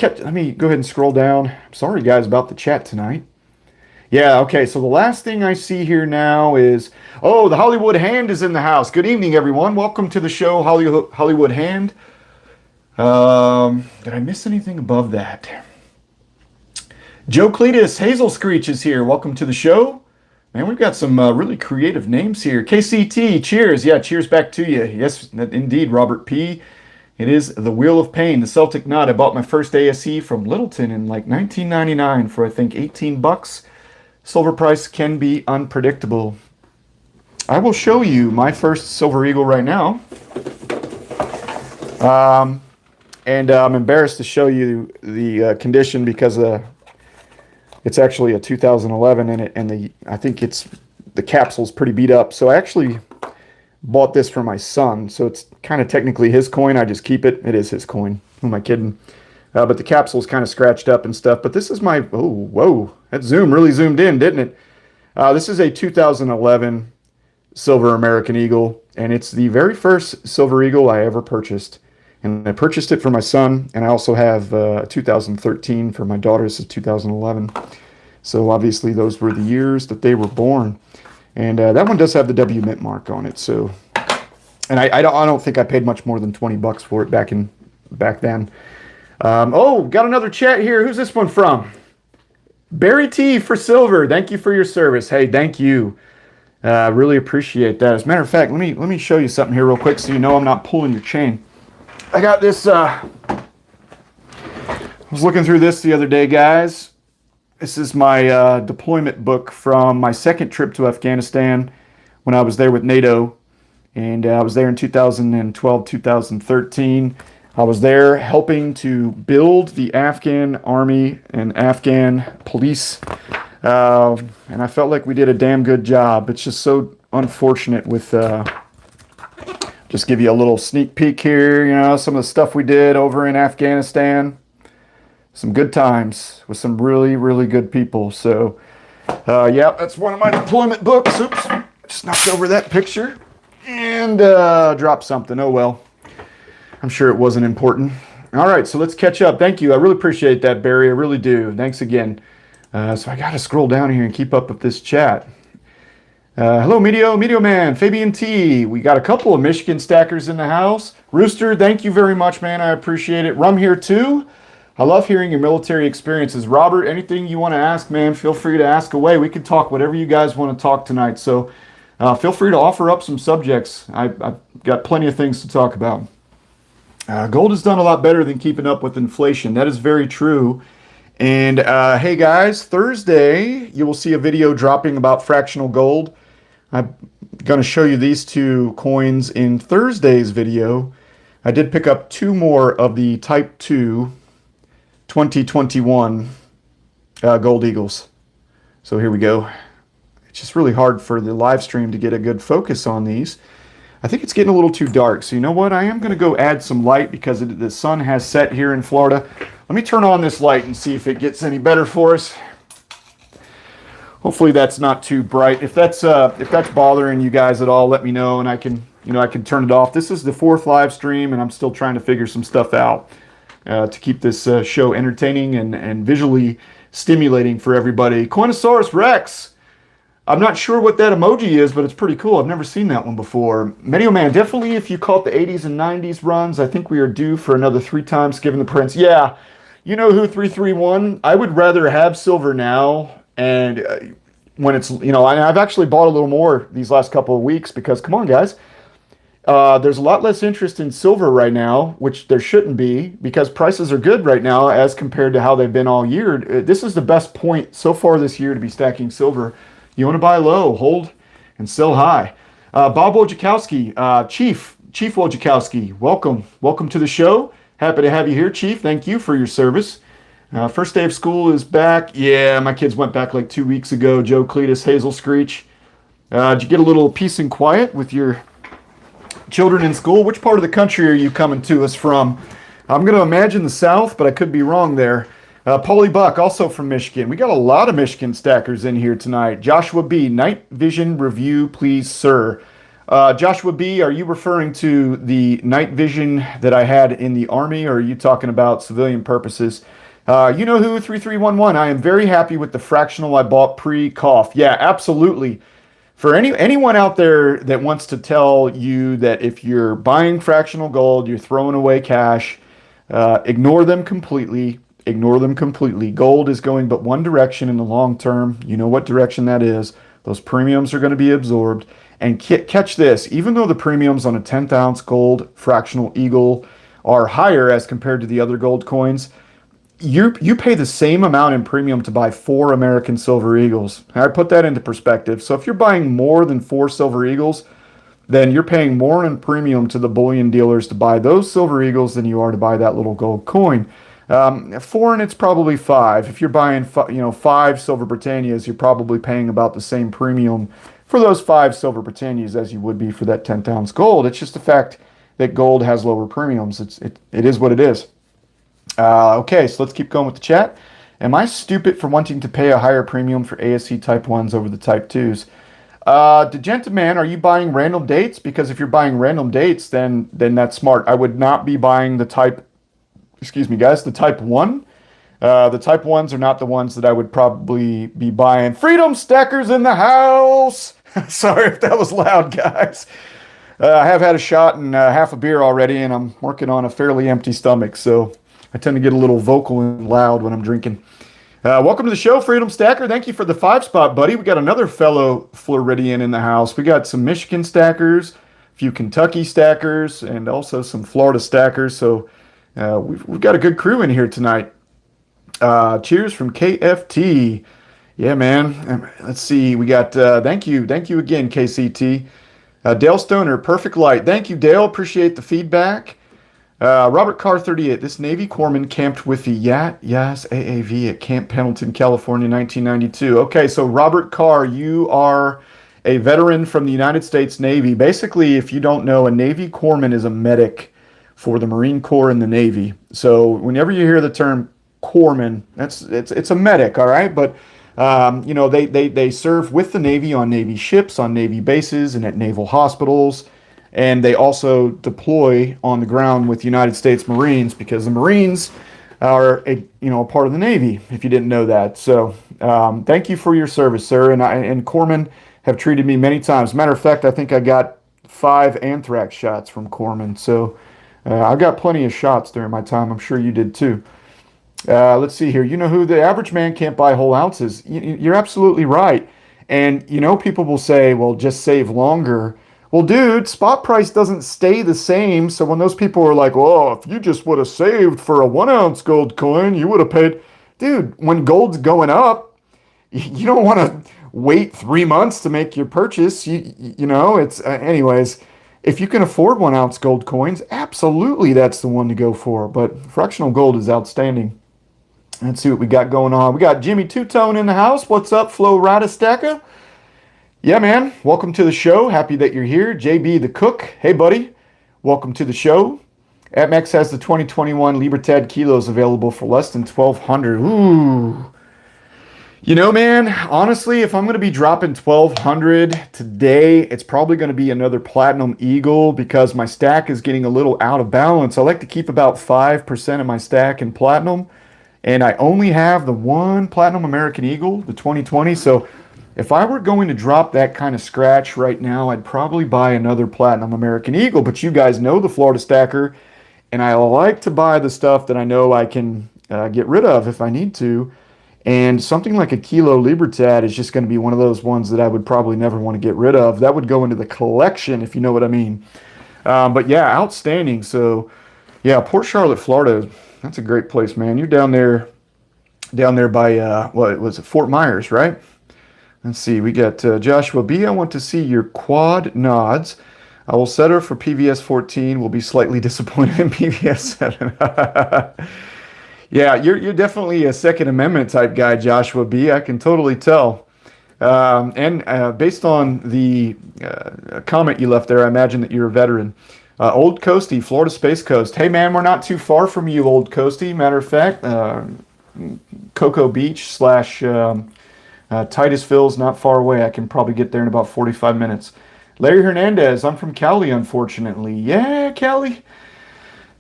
go ahead and scroll down. I'm sorry, guys, about the chat tonight. Yeah. Okay. So the last thing I see here now is the Hollywood Hand is in the house. Good evening, everyone. Welcome to the show, Hollywood Hand. Did I miss anything above that? Joe Cletus, Hazel Screech is here. Welcome to the show. Man, we've got some really creative names here. KCT, cheers. Yeah, cheers back to you. Yes, indeed, Robert P. It is the Wheel of Pain, the Celtic Knot. I bought my first ASE from Littleton in like 1999 for I think $18. Silver price can be unpredictable. I will show you my first Silver Eagle right now. And I'm embarrassed to show you the condition because it's actually a 2011 and I think the capsule's pretty beat up. So I actually bought this for my son. So it's kind of technically his coin. I just keep it. It is his coin. Who am I kidding? But the capsule's kind of scratched up and stuff. But this is my, whoa, that zoom really zoomed in, didn't it? This is a 2011 Silver American Eagle, and it's the very first Silver Eagle I ever purchased. And I purchased it for my son, and I also have 2013 for my daughter. This is 2011. So obviously those were the years that they were born. And that one does have the W Mint mark on it. So, and I don't think I paid much more than $20 for it back then. Got another chat here. Who's this one from? Barry T for silver. Thank you for your service. Hey, thank you. Really appreciate that. As a matter of fact, let me show you something here real quick so you know I'm not pulling your chain. I got this. I was looking through this the other day, guys. This is my deployment book from my second trip to Afghanistan when I was there with NATO. And I was there in 2012, 2013. I was there helping to build the Afghan army and Afghan police. And I felt like we did a damn good job. It's just so unfortunate with, just give you a little sneak peek here, some of the stuff we did over in Afghanistan. some good times with some really, really good people. So, yeah, that's one of my deployment books. Oops, just knocked over that picture and dropped something. Oh, well, I'm sure it wasn't important. All right, so let's catch up. Thank you. I really appreciate that, Barry. I really do. Thanks again. So I got to scroll down here and keep up with this chat. Hello, Medio Man, Fabian T. We got a couple of Michigan stackers in the house. Rooster, thank you very much, man. I appreciate it. Rum here too. I love hearing your military experiences. Robert, anything you want to ask, man, feel free to ask away. We can talk whatever you guys want to talk tonight. So feel free to offer up some subjects. I've got plenty of things to talk about. Gold has done a lot better than keeping up with inflation. That is very true. And hey guys, Thursday you will see a video dropping about fractional gold. I'm going to show you these two coins in Thursday's video. I did pick up two more of the Type 2 2021 Gold Eagles. So here we go. It's just really hard for the live stream to get a good focus on these. I think it's getting a little too dark. So you know what? I am going to go add some light because the sun has set here in Florida. Let me turn on this light and see if it gets any better for us. Hopefully that's not too bright. If that's bothering you guys at all, let me know and I can turn it off. This is the 4th live stream and I'm still trying to figure some stuff out to keep this show entertaining and visually stimulating for everybody. Coinosaurus Rex. I'm not sure what that emoji is, but it's pretty cool. I've never seen that one before. Medio Man, definitely if you caught the 80s and 90s runs, I think we are due for another 3 times given the prints. Yeah, you know who 331? I would rather have silver now. And when it's, I've actually bought a little more these last couple of weeks because, come on, guys, there's a lot less interest in silver right now, which there shouldn't be because prices are good right now as compared to how they've been all year. This is the best point so far this year to be stacking silver. You want to buy low, hold, and sell high. Bob Wojciechowski, Chief Wojciechowski, welcome to the show. Happy to have you here, Chief. Thank you for your service. First day of school is back. Yeah, my kids went back like 2 weeks ago. Joe Cletus, Hazel Screech. Did you get a little peace and quiet with your children in school? Which part of the country are you coming to us from? I'm going to imagine the South, but I could be wrong there. Paulie Buck, also from Michigan. We got a lot of Michigan stackers in here tonight. Joshua B, night vision review, please, sir. Joshua B, are you referring to the night vision that I had in the Army, or are you talking about civilian purposes? You know who, 3311. I am very happy with the fractional I bought pre-cough. Yeah, absolutely. For anyone out there that wants to tell you that if you're buying fractional gold, you're throwing away cash, ignore them completely. Ignore them completely. Gold is going but one direction in the long term. You know what direction that is. Those premiums are going to be absorbed. And catch this, even though the premiums on a 10th ounce gold fractional eagle are higher as compared to the other gold coins, you pay the same amount in premium to buy 4 American Silver Eagles. I put that into perspective. So if you're buying more than 4 Silver Eagles, then you're paying more in premium to the bullion dealers to buy those Silver Eagles than you are to buy that little gold coin. Foreign, it's probably 5. If you're buying 5 Silver Britannias, you're probably paying about the same premium for those 5 Silver Britannias as you would be for that 10th ounce gold. It's just the fact that gold has lower premiums. It is what it is. Okay, so let's keep going with the chat. Am I stupid for wanting to pay a higher premium for ASC Type 1s over the Type 2s? Gentleman, are you buying random dates? Because if you're buying random dates, then that's smart. I would not be buying the Type 1. The Type 1s are not the ones that I would probably be buying. Freedom Stackers in the house! Sorry if that was loud, guys. I have had a shot and half a beer already, and I'm working on a fairly empty stomach, so I tend to get a little vocal and loud when I'm drinking. Welcome to the show, Freedom Stacker. Thank you for the 5-spot, buddy. We got another fellow Floridian in the house. We got some Michigan stackers, a few Kentucky stackers, and also some Florida stackers. So we've got a good crew in here tonight. Cheers from KFT. Yeah, man. Let's see. We got, thank you again, KCT. Dale Stoner, Perfect Light. Thank you, Dale. Appreciate the feedback. Robert Carr 38. This Navy corpsman camped with the Yas AAV at Camp Pendleton, California, 1992. Okay, so Robert Carr, you are a veteran from the United States Navy. Basically, if you don't know, a Navy corpsman is a medic for the Marine Corps and the Navy. So whenever you hear the term corpsman. It's a medic, all right? But you know, they serve with the Navy on Navy ships, on Navy bases, and at naval hospitals. And they also deploy on the ground with United States Marines, because the Marines are a part of the Navy, if you didn't know that. So thank you for your service, sir. And corpsmen have treated me many times. Matter of fact, I think I got 5 anthrax shots from corpsmen. So I got plenty of shots during my time. I'm sure you did too. Let's see here. You know who? The average man can't buy whole ounces. You're absolutely right. And people will say, well, just save longer. Well, dude, spot price doesn't stay the same. So when those people are like, well, if you just would have saved for a 1-ounce gold coin, you would have paid. Dude, when gold's going up, you don't want to wait 3 months to make your purchase. It's anyways. If you can afford 1-ounce gold coins, absolutely that's the one to go for. But fractional gold is outstanding. Let's see what we got going on. We got Jimmy Two-Tone in the house. What's up, Flo Radistacca? Yeah, man. Welcome to the show. Happy that you're here. JB the Cook. Hey, buddy. Welcome to the show. APMEX has the 2021 Libertad kilos available for less than $1,200. Ooh. Man, honestly, if I'm going to be dropping $1,200 today, it's probably going to be another Platinum Eagle, because my stack is getting a little out of balance. I like to keep about 5% of my stack in Platinum, and I only have the one Platinum American Eagle, the 2020. So if I were going to drop that kind of scratch right now, I'd probably buy another Platinum American Eagle. But you guys know the Florida Stacker, and I like to buy the stuff that I know I can get rid of if I need to. And something like a Kilo Libertad is just going to be one of those ones that I would probably never want to get rid of. That would go into the collection, if you know what I mean. But yeah, outstanding. So yeah, Port Charlotte, Florida, that's a great place, man. You're down there by, what was it, Fort Myers, right? Let's see, we got Joshua B. I want to see your quad nods. I will settle for PVS 14. Will be slightly disappointed in PVS 7. Yeah, you're definitely a Second Amendment type guy, Joshua B. I can totally tell. And based on the comment you left there, I imagine that you're a veteran. Old Coastie, Florida Space Coast. Hey, man, we're not too far from you, Old Coastie. Matter of fact, Cocoa Beach / Titusville's not far away. I can probably get there in about 45 minutes. Larry Hernandez, I'm from Cali, unfortunately. Yeah, Cali.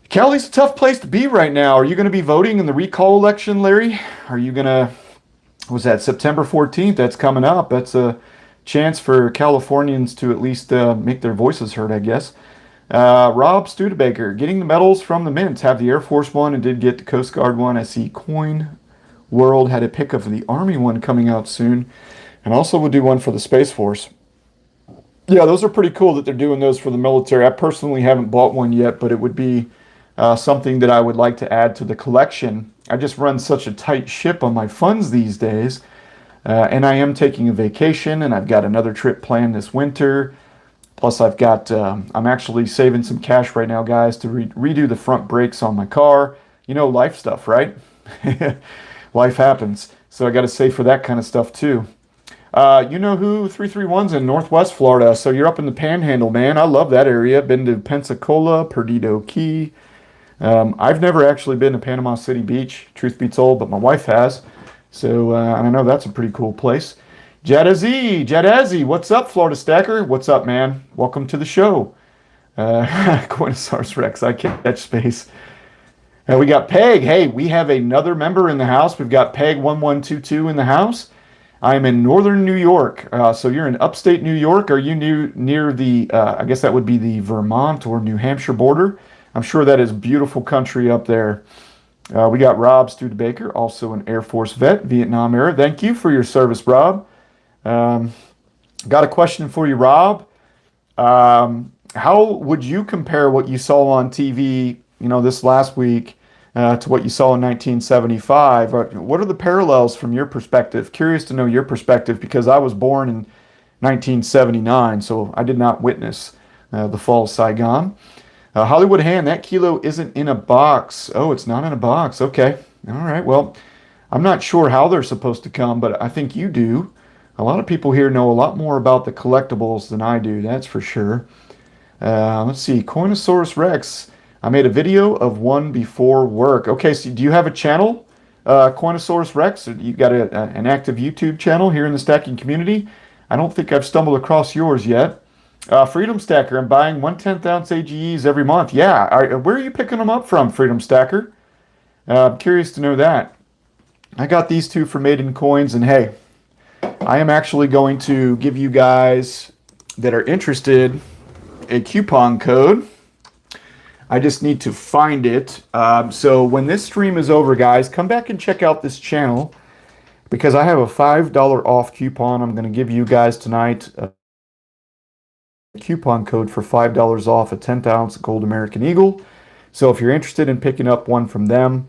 Cali's a tough place to be right now. Are you going to be voting in the recall election, Larry? Are you going to, was that September 14th? That's coming up. That's a chance for Californians to at least make their voices heard, I guess. Rob Studebaker, getting the medals from the Mint. Have the Air Force one and did get the Coast Guard one. I see Coin World had a pickup for the Army one coming out soon. And also will do one for the Space Force. Yeah, those are pretty cool that they're doing those for the military. I personally haven't bought one yet, but it would be something that I would like to add to the collection. I just run such a tight ship on my funds these days. And I am taking a vacation, and I've got another trip planned this winter. Plus, I've got, I'm actually saving some cash right now, guys, to redo the front brakes on my car. Life stuff, right? Life happens. So I got to save for that kind of stuff, too. You know who? 331's in Northwest Florida. So you're up in the Panhandle, man. I love that area. Been to Pensacola, Perdido Key. I've never actually been to Panama City Beach, truth be told, but my wife has. So I know that's a pretty cool place. Jadazzy, what's up, Florida Stacker? What's up, man? Welcome to the show. Coinosaurus Rex, I can't catch space. We got Peg. Hey, we have another member in the house. We've got Peg 1122 in the house. I'm in northern New York. So you're in upstate New York. Are you near the, I guess that would be the Vermont or New Hampshire border? I'm sure that is beautiful country up there. We got Rob Studebaker, also an Air Force vet, Vietnam era. Thank you for your service, Rob. Got a question for you, Rob. How would you compare what you saw on TV, this last week to what you saw in 1975? What are the parallels from your perspective? Curious to know your perspective, because I was born in 1979, so I did not witness the fall of Saigon. Hollywood Hand, that kilo isn't in a box. Oh, it's not in a box. Okay. All right. Well, I'm not sure how they're supposed to come, but I think you do. A lot of people here know a lot more about the collectibles than I do, that's for sure. Let's see. Coinosaurus Rex. I made a video of one before work. Okay, so do you have a channel? Coinosaurus Rex, you got an active YouTube channel here in the stacking community. I don't think I've stumbled across yours yet. Freedom Stacker, I'm buying 1/10 ounce AGEs every month. Yeah, where are you picking them up from, Freedom Stacker? I'm curious to know that. I got these two for Maiden Coins, and hey, I am actually going to give you guys that are interested a coupon code. I just need to find it. So when this stream is over, guys, come back and check out this channel because I have a $5 off coupon I'm going to give you guys tonight. A coupon code for $5 off a 10th ounce Gold American Eagle. So if you're interested in picking up one from them,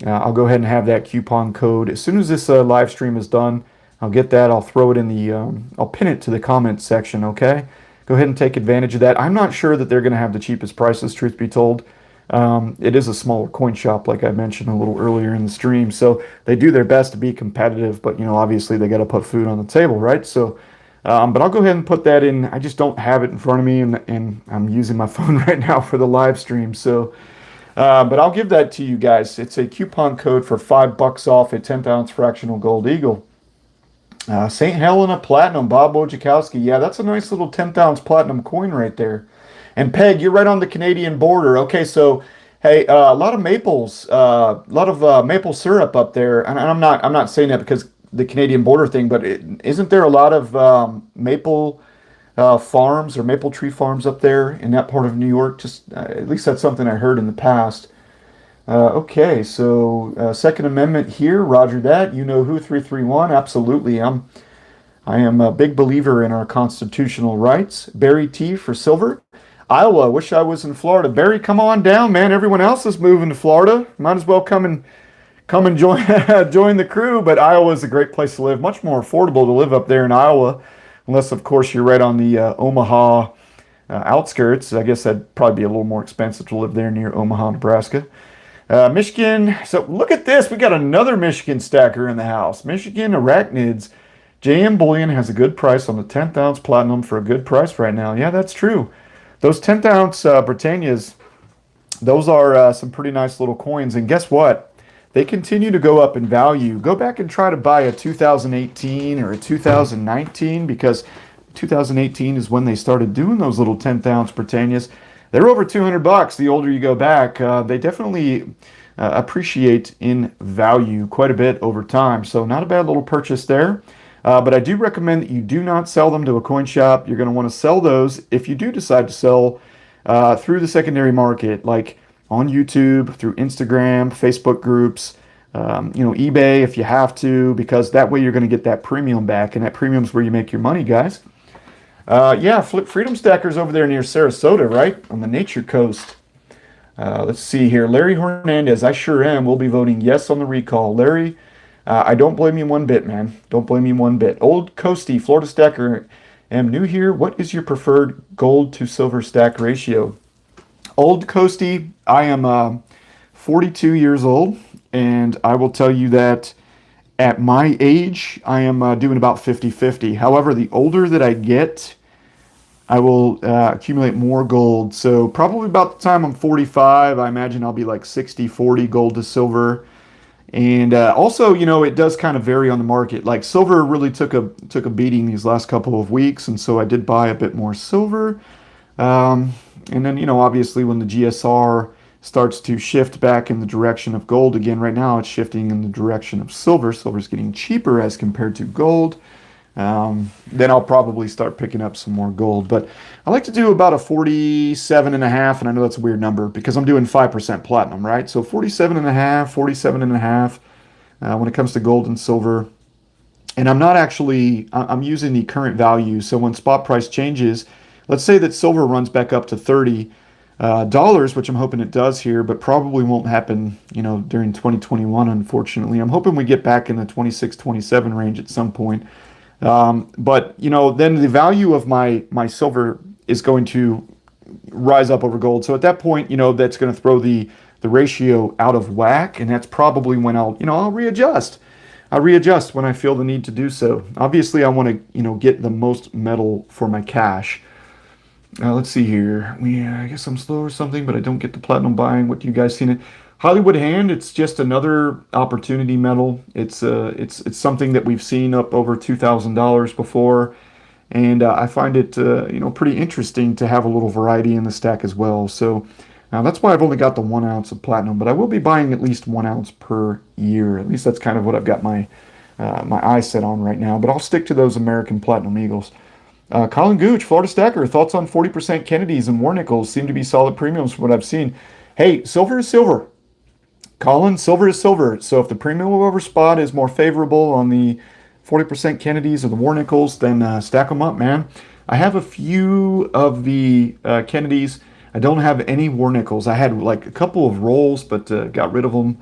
I'll go ahead and have that coupon code. As soon as this live stream is done, I'll get that. I'll throw it in the, I'll pin it to the comments section, okay? Go ahead and take advantage of that. I'm not sure that they're going to have the cheapest prices, truth be told. It is a smaller coin shop, like I mentioned a little earlier in the stream. So they do their best to be competitive, but, you know, obviously they got to put food on the table, right? So, but I'll go ahead and put that in. I just don't have it in front of me, and I'm using my phone right now for the live stream. So, but I'll give that to you guys. It's a coupon code for $5 off a 10th ounce fractional gold eagle. St. Helena Platinum, Bob Wojciechowski. Yeah, that's a nice little 10th ounce platinum coin right there. And Peg, you're right on the Canadian border. Okay, so hey, a lot of maples, a lot of maple syrup up there. And I'm not saying that because the Canadian border thing, but isn't there a lot of maple farms or maple tree farms up there in that part of New York? Just at least that's something I heard in the past. Okay, so Second Amendment here, roger that. You know who, 331, absolutely. I am a big believer in our constitutional rights. Barry T for silver. Iowa, wish I was in Florida. Barry, come on down, man. Everyone else is moving to Florida. Might as well come and join join the crew. But Iowa is a great place to live. Much more affordable to live up there in Iowa, unless of course you're right on the Omaha outskirts. I guess that'd probably be a little more expensive to live there near Omaha, Nebraska. Michigan, so look at this. We got another Michigan stacker in the house. Michigan Arachnids. JM Bullion has a good price on the 10th ounce platinum for a good price right now. Yeah, that's true. Those 10th ounce Britannias, those are some pretty nice little coins. And guess what? They continue to go up in value. Go back and try to buy a 2018 or a 2019 because 2018 is when they started doing those little 10th ounce Britannias. They're over $200 the older you go back. They definitely appreciate in value quite a bit over time. So not a bad little purchase there. But I do recommend that you do not sell them to a coin shop. You're going to want to sell those if you do decide to sell through the secondary market, like on YouTube, through Instagram, Facebook groups, eBay if you have to, because that way you're going to get that premium back, and that premium is where you make your money, guys. Freedom Stackers over there near Sarasota, right? On the Nature Coast. Let's see here. Larry Hernandez, I sure am. We'll be voting yes on the recall. Larry, I don't blame you one bit, man. Don't blame you one bit. Old Coasty, Florida Stacker, am new here. What is your preferred gold to silver stack ratio? Old Coasty, I am 42 years old, and I will tell you that at my age, I am doing about 50-50. However, the older that I get, I will accumulate more gold. So probably about the time I'm 45, I imagine I'll be like 60-40 gold to silver. And also, it does kind of vary on the market. Like silver really took a beating these last couple of weeks, and so I did buy a bit more silver. And then, obviously when the GSR starts to shift back in the direction of gold again, right now it's shifting in the direction of silver. Silver's getting cheaper as compared to gold. Then I'll probably start picking up some more gold. But I like to do about a 47.5, and I know that's a weird number because I'm doing 5% platinum, right? So 47.5 when it comes to gold and silver. And I'm using the current value. So when spot price changes, let's say that silver runs back up to $30, which I'm hoping it does here, but probably won't happen, during 2021, unfortunately. I'm hoping we get back in the 26, 27 range at some point. But then the value of my silver is going to rise up over gold. So at that point, that's going to throw the ratio out of whack, and that's probably when I'll readjust. I'll readjust when I feel the need to do so. Obviously, I want to, get the most metal for my cash. Let's see here. I guess I'm slow or something, but I don't get the platinum buying. What do you guys seen it? Hollywood Hand, it's just another opportunity metal. It's something that we've seen up over $2,000 before, and I find it pretty interesting to have a little variety in the stack as well. So that's why I've only got the 1 ounce of platinum, but I will be buying at least 1 ounce per year. At least that's kind of what I've got my eyes set on right now. But I'll stick to those American Platinum Eagles. Colin Gooch, Florida Stacker, thoughts on 40% Kennedys and war nickels? Seem to be solid premiums from what I've seen. Hey, silver is silver. Colin, silver is silver. So if the premium over spot is more favorable on the 40% Kennedys or the war nickels, then stack them up, man. I have a few of the Kennedys. I don't have any war nickels. I had like a couple of rolls, but got rid of them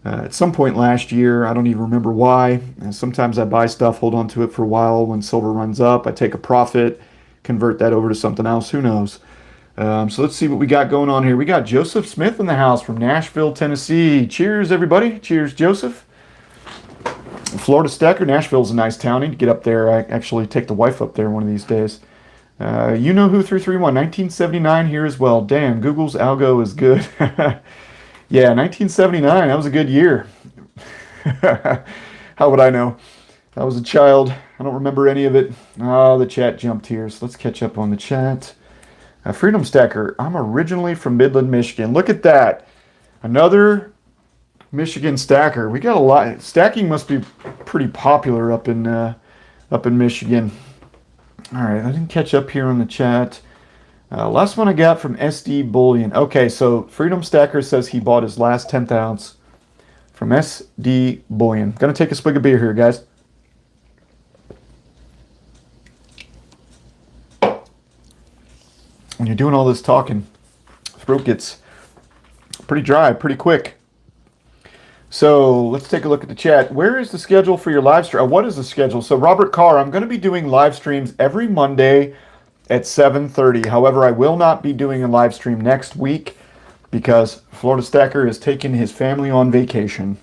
at some point last year. I don't even remember why. Sometimes I buy stuff, hold on to it for a while. When silver runs up, I take a profit, convert that over to something else. Who knows? So let's see what we got going on here. We got Joseph Smith in the house from Nashville, Tennessee. Cheers, everybody. Cheers, Joseph. Florida Stacker. Nashville's a nice town. I need to get up there. I actually take the wife up there one of these days. You know who 331, 1979 here as well. Damn, Google's algo is good. Yeah, 1979. That was a good year. How would I know? I was a child. I don't remember any of it. Oh, the chat jumped here, so let's catch up on the chat. Freedom Stacker. I'm originally from Midland, Michigan. Look at that. Another Michigan stacker. We got a lot. Stacking must be pretty popular up in Michigan. All right, I didn't catch up here on the chat. Last one I got from SD Bullion. Okay, so Freedom Stacker says he bought his last 10th ounce from SD Bullion. Gonna take a swig of beer here, guys. When you're doing all this talking, throat gets pretty dry pretty quick. So let's take a look at the chat. Where is the schedule for your live stream? What is the schedule? So Robert Carr, I'm going to be doing live streams every Monday at 7:30. However, I will not be doing a live stream next week because Florida Stacker is taking his family on vacation.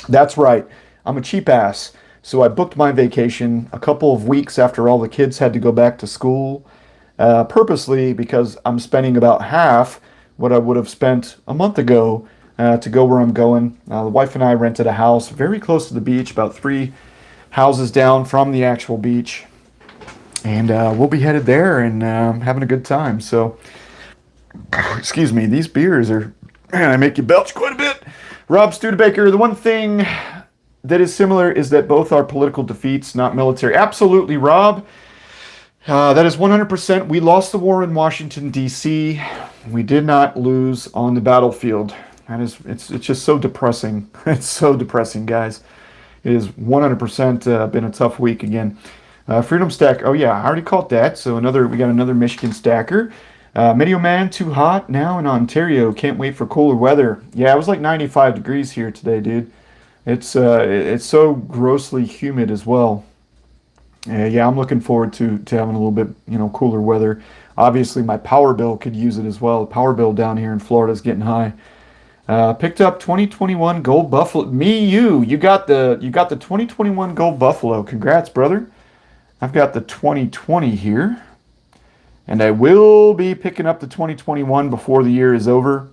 That's right. I'm a cheap ass. So I booked my vacation a couple of weeks after all the kids had to go back to school. Purposely because I'm spending about half what I would have spent a month ago to go where I'm going. The wife and I rented a house very close to the beach, about 3 houses down from the actual beach. And we'll be headed there and having a good time. So, excuse me, these beers are, man, I make you belch quite a bit. Rob Studebaker, the one thing that is similar is that both are political defeats, not military. Absolutely, Rob. That is 100%. We lost the war in Washington, D.C. We did not lose on the battlefield. It's just so depressing. It's so depressing, guys. It is 100% been a tough week again. Freedom Stack. Oh, yeah, I already caught that. So we got another Michigan stacker. Medio Man, too hot now in Ontario. Can't wait for cooler weather. Yeah, it was like 95 degrees here today, dude. It's so grossly humid as well. Yeah, I'm looking forward to having a little bit, cooler weather. Obviously, my power bill could use it as well. The power bill down here in Florida is getting high. Picked up 2021 Gold Buffalo. You got the 2021 Gold Buffalo. Congrats, brother. I've got the 2020 here, and I will be picking up the 2021 before the year is over.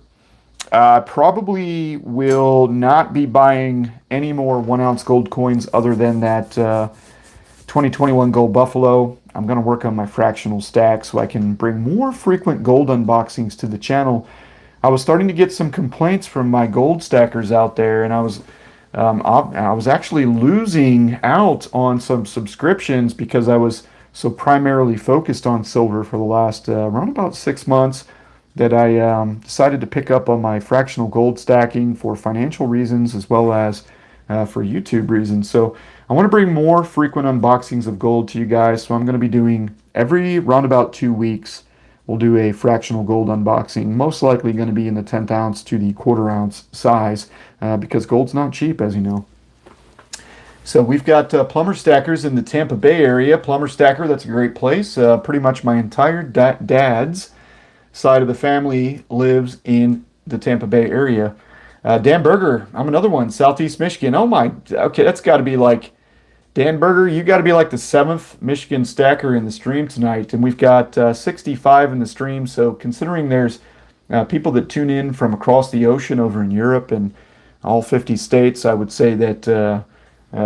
Probably will not be buying any more 1 ounce gold coins other than that 2021 Gold Buffalo. I'm going to work on my fractional stack so I can bring more frequent gold unboxings to the channel. I was starting to get some complaints from my gold stackers out there, and I was actually losing out on some subscriptions because I was so primarily focused on silver for the last around about 6 months that I decided to pick up on my fractional gold stacking for financial reasons as well as for YouTube reasons. So I want to bring more frequent unboxings of gold to you guys. So I'm going to be doing every roundabout 2 weeks. We'll do a fractional gold unboxing, most likely going to be in the 10th ounce to the 1/4 ounce size because gold's not cheap, as you know. So we've got Plumber Stackers in the Tampa Bay area. Plumber Stacker, that's a great place. Pretty much my entire dad's side of the family lives in the Tampa Bay area. Dan Berger, I'm another one, Southeast Michigan. Oh my, okay, that's got to be like, Dan Berger, you got to be like the 7th Michigan stacker in the stream tonight. And we've got 65 in the stream, so considering there's people that tune in from across the ocean over in Europe and all 50 states, I would say that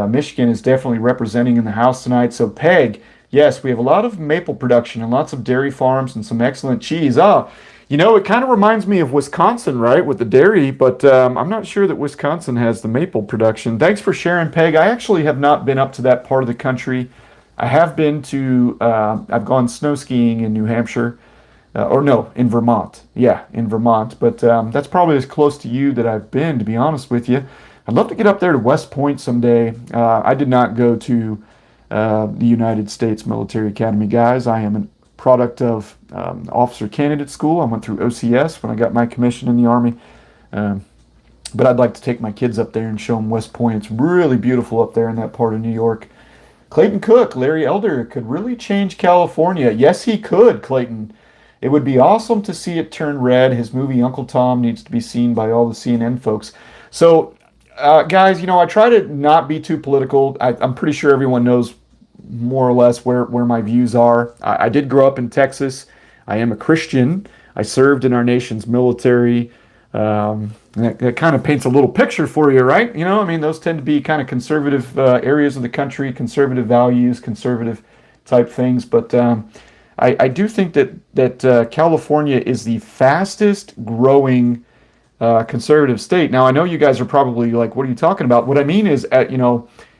Michigan is definitely representing in the house tonight. So Peg, yes, we have a lot of maple production and lots of dairy farms and some excellent cheese. Ah, it kind of reminds me of Wisconsin, right, with the dairy, but I'm not sure that Wisconsin has the maple production. Thanks for sharing, Peg. I actually have not been up to that part of the country. I have been to, I've gone snow skiing in New Hampshire, or no, in Vermont. Yeah, in Vermont. But that's probably as close to you that I've been, to be honest with you. I'd love to get up there to West Point someday. I did not go to the United States Military Academy, guys. I am a product of officer candidate school. I went through OCS when I got my commission in the Army. But I'd like to take my kids up there and show them West Point. It's really beautiful up there in that part of New York. Clayton Cook, Larry Elder, could really change California. Yes, he could, Clayton. It would be awesome to see it turn red. His movie Uncle Tom needs to be seen by all the CNN folks. So, guys, I try to not be too political. I'm pretty sure everyone knows more or less where my views are. I did grow up in Texas. I am a Christian. I served in our nation's military. That kind of paints a little picture for you, right? Those tend to be kind of conservative areas of the country, conservative values, conservative type things. But I do think that California is the fastest growing conservative state. Now, I know you guys are probably like, what are you talking about? What I mean is,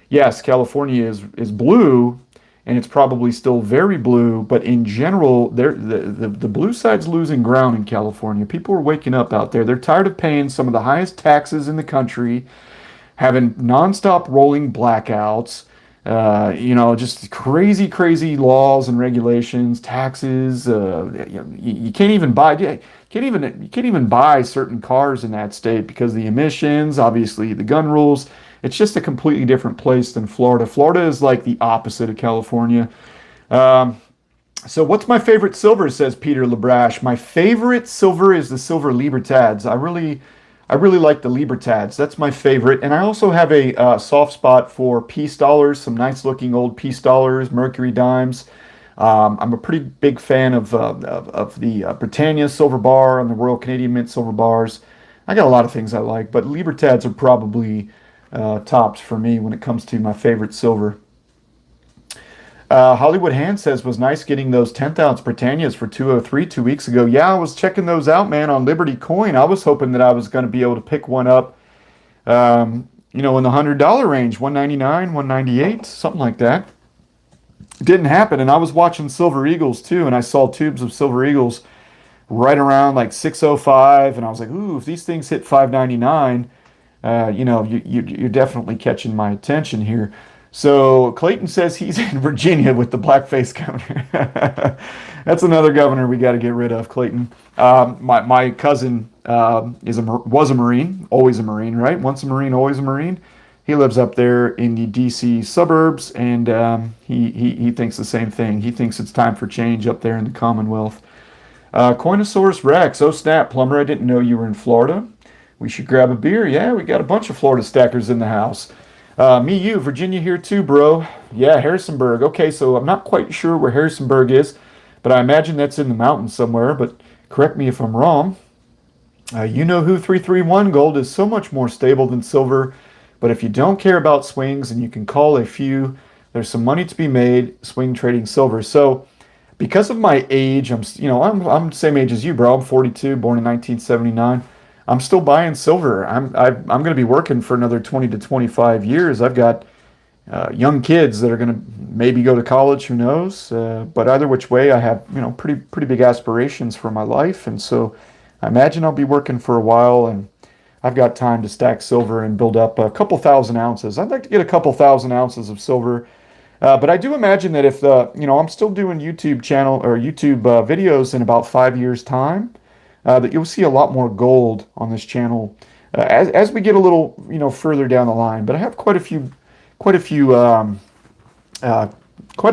yes, California is blue, and it's probably still very blue, but in general, the blue side's losing ground in California. People are waking up out there. They're tired of paying some of the highest taxes in the country, having nonstop rolling blackouts, just crazy, crazy laws and regulations, taxes. You can't even buy. You can't even buy certain cars in that state because of the emissions, obviously the gun rules. It's just a completely different place than Florida. Florida is like the opposite of California. So what's my favorite silver, says Peter Labrash. My favorite silver is the Silver Libertads. I really like the Libertads. That's my favorite. And I also have a soft spot for peace dollars, some nice looking old peace dollars, Mercury Dimes. I'm a pretty big fan of the Britannia silver bar and the Royal Canadian Mint silver bars. I got a lot of things I like, but Libertads are probably tops for me when it comes to my favorite silver. Hollywood Hand says, was nice getting those 10th ounce Britannias for 203 2 weeks ago. Yeah, I was checking those out, man, on Liberty Coin. I was hoping that I was going to be able to pick one up, in the $100 range, 199, 198, something like that. It didn't happen, and I was watching Silver Eagles too, and I saw tubes of Silver Eagles right around like 605, and I was like, ooh, if these things hit 599, you're definitely catching my attention here. So Clayton says he's in Virginia with the blackface governor. That's another governor we got to get rid of, Clayton. My cousin was a Marine, always a Marine, right? Once a Marine, always a Marine. He lives up there in the D.C. suburbs, and he thinks the same thing. He thinks it's time for change up there in the Commonwealth. Coinosaurus Rex. Oh, snap, Plumber. I didn't know you were in Florida. We should grab a beer. Yeah, we got a bunch of Florida stackers in the house. You, Virginia here too, bro. Yeah, Harrisonburg. Okay, so I'm not quite sure where Harrisonburg is, but I imagine that's in the mountains somewhere, but correct me if I'm wrong. You know who 331 gold is so much more stable than silver, but if you don't care about swings and you can call a few, there's some money to be made swing trading silver. So because of my age, I'm the same age as you, bro. I'm 42, born in 1979. I'm still buying silver. I'm going to be working for another 20 to 25 years. I've got young kids that are going to maybe go to college. Who knows? But either which way, I have pretty big aspirations for my life, and so I imagine I'll be working for a while, and I've got time to stack silver and build up a couple thousand ounces. I'd like to get a couple thousand ounces of silver. But I do imagine that if I'm still doing YouTube channel or YouTube videos in about 5 years' time, that you'll see a lot more gold on this channel as we get a little further down the line. But I have quite a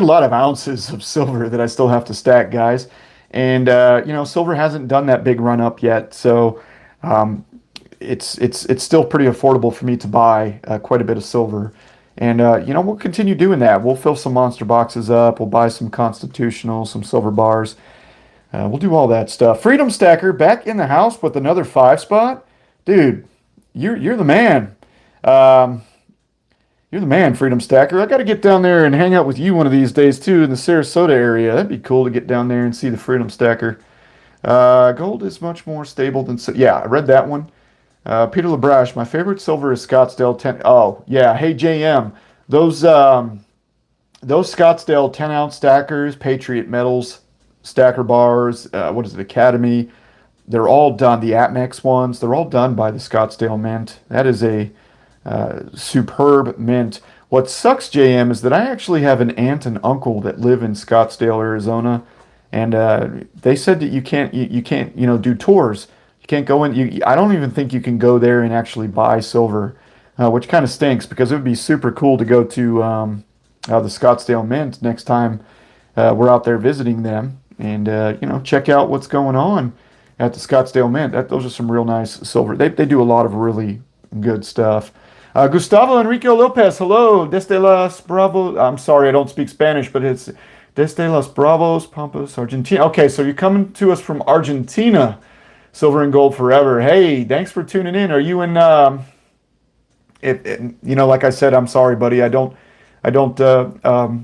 lot of ounces of silver that I still have to stack, guys. And silver hasn't done that big run up yet, so it's still pretty affordable for me to buy quite a bit of silver. And we'll continue doing that. We'll fill some monster boxes up. We'll buy some constitutional, some silver bars. We'll do all that stuff. Freedom Stacker back in the house with another 5 spot. Dude, you're the man. Um, you're the man, Freedom Stacker. I got to get down there and hang out with you one of these days too in the Sarasota area. That'd be cool to get down there and see the Freedom Stacker. Gold is much more stable than yeah, I read that one. Peter LeBrash, my favorite silver is Scottsdale 10. Oh, yeah. Hey, JM, those those Scottsdale 10-ounce stackers, Patriot Metals stacker bars, what is it, Academy? They're all done. The Atmex ones, they're all done by the Scottsdale Mint. That is a superb mint. What sucks, JM, is that I actually have an aunt and uncle that live in Scottsdale, Arizona, and they said that you can't do tours. You can't go in. I don't even think you can go there and actually buy silver, which kind of stinks because it would be super cool to go to the Scottsdale Mint next time we're out there visiting them and check out what's going on at the Scottsdale Mint. Those are some real nice silver. They do a lot of really good stuff. Gustavo Enrique Lopez, hello. Desde las Bravos. I'm sorry, I don't speak Spanish, but it's Desde los Bravos, Pampas, Argentina. Okay, so you're coming to us from Argentina. Silver and gold forever. Hey, thanks for tuning in. Are you in? Like I said, I'm sorry, buddy. I don't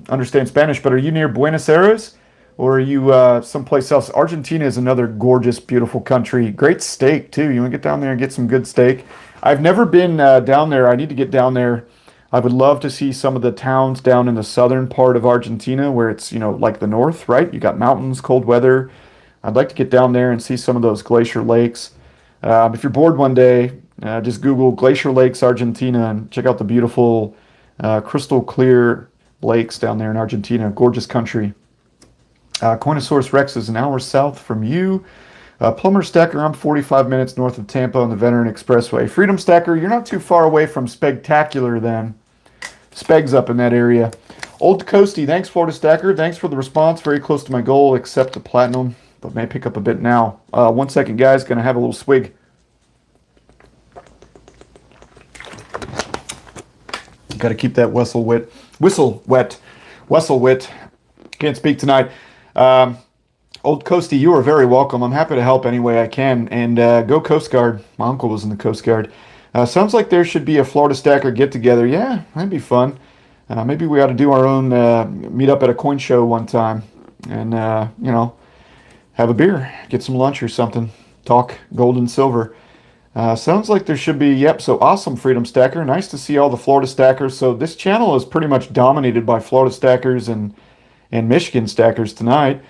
understand Spanish. But are you near Buenos Aires, or are you someplace else? Argentina is another gorgeous, beautiful country. Great steak too. You want to get down there and get some good steak? I've never been down there. I need to get down there. I would love to see some of the towns down in the southern part of Argentina, where it's like the north, right? You got mountains, cold weather. I'd like to get down there and see some of those glacier lakes. If you're bored one day, just Google Glacier Lakes, Argentina, and check out the beautiful crystal clear lakes down there in Argentina. Gorgeous country. Coinosaurus Rex is an hour south from you. Plumber Stacker, I'm 45 minutes north of Tampa on the Veteran Expressway. Freedom Stacker, you're not too far away from Spectacular then. Speg's up in that area. Old Coasty, thanks Florida Stacker. Thanks for the response. Very close to my goal, except the platinum, but may pick up a bit now. 1 second, guys. Going to have a little swig. Got to keep that whistle wet. Whistle wet. Can't speak tonight. Old Coasty, you are very welcome. I'm happy to help any way I can. And go Coast Guard. My uncle was in the Coast Guard. Sounds like there should be a Florida Stacker get-together. Yeah, that'd be fun. Maybe we ought to do our own meet up at a coin show one time. And, have a beer. Get some lunch or something. Talk gold and silver. Sounds like there should be, yep, so awesome, Freedom Stacker. Nice to see all the Florida Stackers. So this channel is pretty much dominated by Florida Stackers and Michigan Stackers tonight.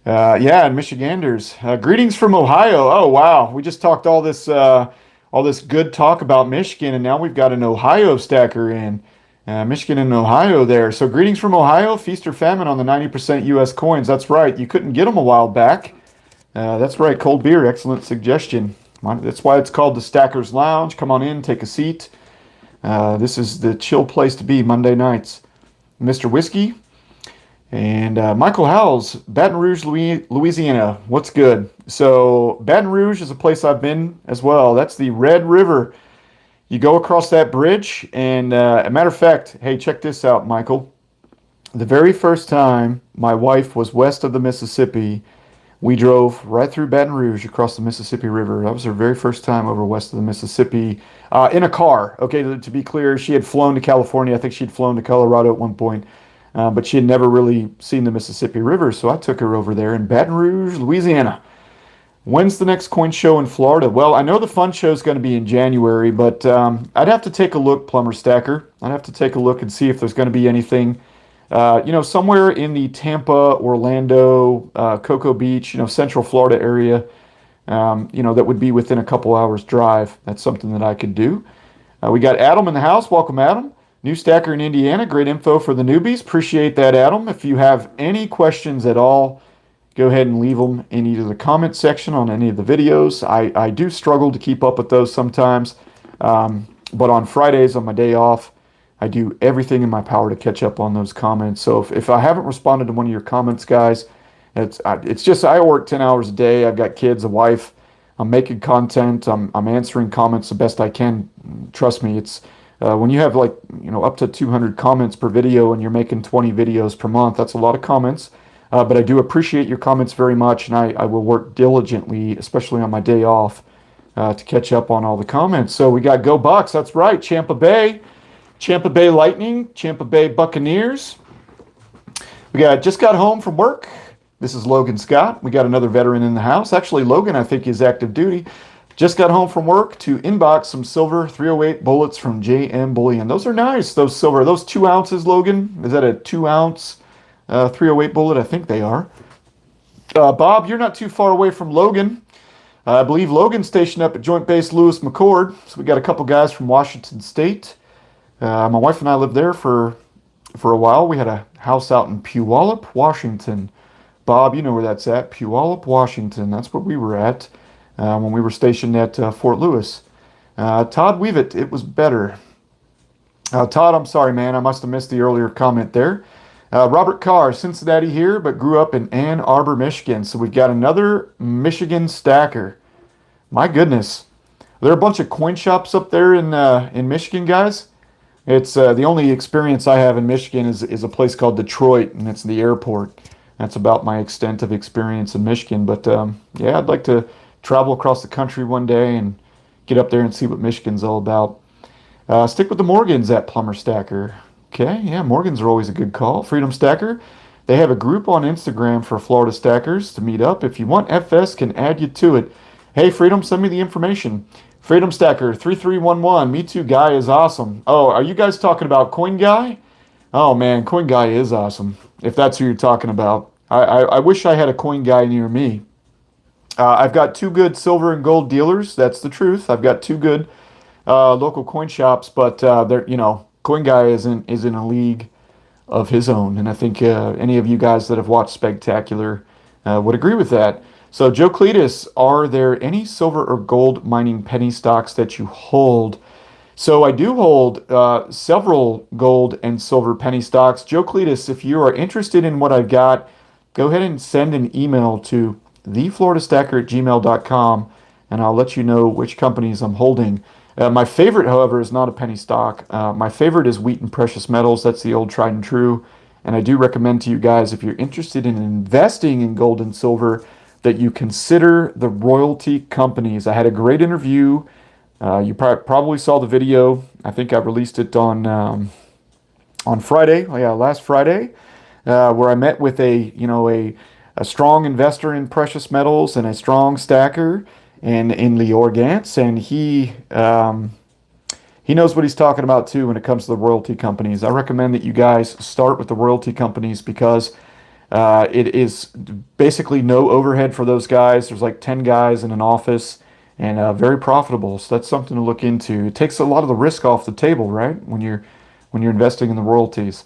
And Michiganders. Greetings from Ohio. Oh, wow. We just talked all this good talk about Michigan, and now we've got an Ohio Stacker in. Michigan and Ohio there. So greetings from Ohio. Feast or famine on the 90% U.S. coins. That's right. You couldn't get them a while back. That's right. Cold beer. Excellent suggestion. That's why it's called the Stackers Lounge. Come on in. Take a seat. This is the chill place to be Monday nights. Mr. Whiskey. And Michael Howells, Baton Rouge, Louisiana. What's good? So Baton Rouge is a place I've been as well. That's the Red River. You go across that bridge, and a matter of fact, hey, check this out, Michael. The very first time my wife was west of the Mississippi, we drove right through Baton Rouge across the Mississippi River. That was her very first time over west of the Mississippi in a car. Okay, to be clear, she had flown to California. I think she'd flown to Colorado at one point. But she had never really seen the Mississippi River, so I took her over there in Baton Rouge, Louisiana. When's the next coin show in Florida? Well, I know the fun show is going to be in January, but I'd have to take a look, Plumber Stacker. I'd have to take a look and see if there's going to be anything, somewhere in the Tampa, Orlando, Cocoa Beach, Central Florida area, that would be within a couple hours drive. That's something that I could do. We got Adam in the house. Welcome, Adam. New Stacker in Indiana. Great info for the newbies. Appreciate that, Adam. If you have any questions at all, go ahead and leave them in either the comment section on any of the videos. I do struggle to keep up with those sometimes. But on Fridays, on my day off, I do everything in my power to catch up on those comments. So if I haven't responded to one of your comments, guys, it's just I work 10 hours a day. I've got kids, a wife. I'm making content. I'm answering comments the best I can. Trust me, it's when you have up to 200 comments per video and you're making 20 videos per month, that's a lot of comments. But I do appreciate your comments very much, and I will work diligently, especially on my day off, to catch up on all the comments. So we got Go Bucks. That's right. Champa Bay Lightning, Champa Bay Buccaneers. We just got home from work. This is Logan Scott. We got another veteran in the house. Actually, Logan, I think, is active duty. Just got home from work to inbox some silver 308 bullets from JM Bullion. Those are nice, those silver. Those 2 ounces, Logan? Is that a 2-ounce 308 bullet? I think they are. Bob, you're not too far away from Logan. I believe Logan's stationed up at Joint Base Lewis McChord. So we got a couple guys from Washington State. My wife and I lived there for a while. We had a house out in Puyallup, Washington. Bob, you know where that's at. Puyallup, Washington. That's where we were at when we were stationed at Fort Lewis. Todd Weavitt, it was better. Todd, I'm sorry, man. I must have missed the earlier comment there. Robert Carr, Cincinnati here, but grew up in Ann Arbor, Michigan. So we've got another Michigan stacker. My goodness. There are a bunch of coin shops up there in Michigan, guys. It's the only experience I have in Michigan is a place called Detroit, and it's the airport. That's about my extent of experience in Michigan. But yeah, I'd like to travel across the country one day and get up there and see what Michigan's all about. Stick with the Morgans at Plumber Stacker. Okay, yeah, Morgans are always a good call. Freedom Stacker. They have a group on Instagram for Florida Stackers to meet up. If you want, FS can add you to it. Hey, Freedom, send me the information. Freedom Stacker 3311. Me Too Guy is awesome. Oh, are you guys talking about Coin Guy? Oh man, Coin Guy is awesome. If that's who you're talking about. I wish I had a Coin Guy near me. I've got 2 good silver and gold dealers. That's the truth. I've got 2 good local coin shops, but they're, Coin Guy is in a league of his own, and I think any of you guys that have watched Spectacular would agree with that. So, Joe Cletus, are there any silver or gold mining penny stocks that you hold? So, I do hold several gold and silver penny stocks. Joe Cletus, if you are interested in what I've got, go ahead and send an email to thefloridastacker@gmail.com, and I'll let you know which companies I'm holding. My favorite, however, is not a penny stock. My favorite is Wheaton Precious Metals. That's the old tried and true. And I do recommend to you guys, if you're interested in investing in gold and silver, that you consider the royalty companies. I had a great interview. You probably saw the video. I think I released it on Friday. Oh, yeah, last Friday, where I met with a strong investor in precious metals and a strong stacker and in the Organts, and he knows what he's talking about too when it comes to the royalty companies. I recommend that you guys start with the royalty companies because it is basically no overhead for those guys. There's like 10 guys in an office, and very profitable. So that's something to look into. It takes a lot of the risk off the table, right? When you're investing in the royalties.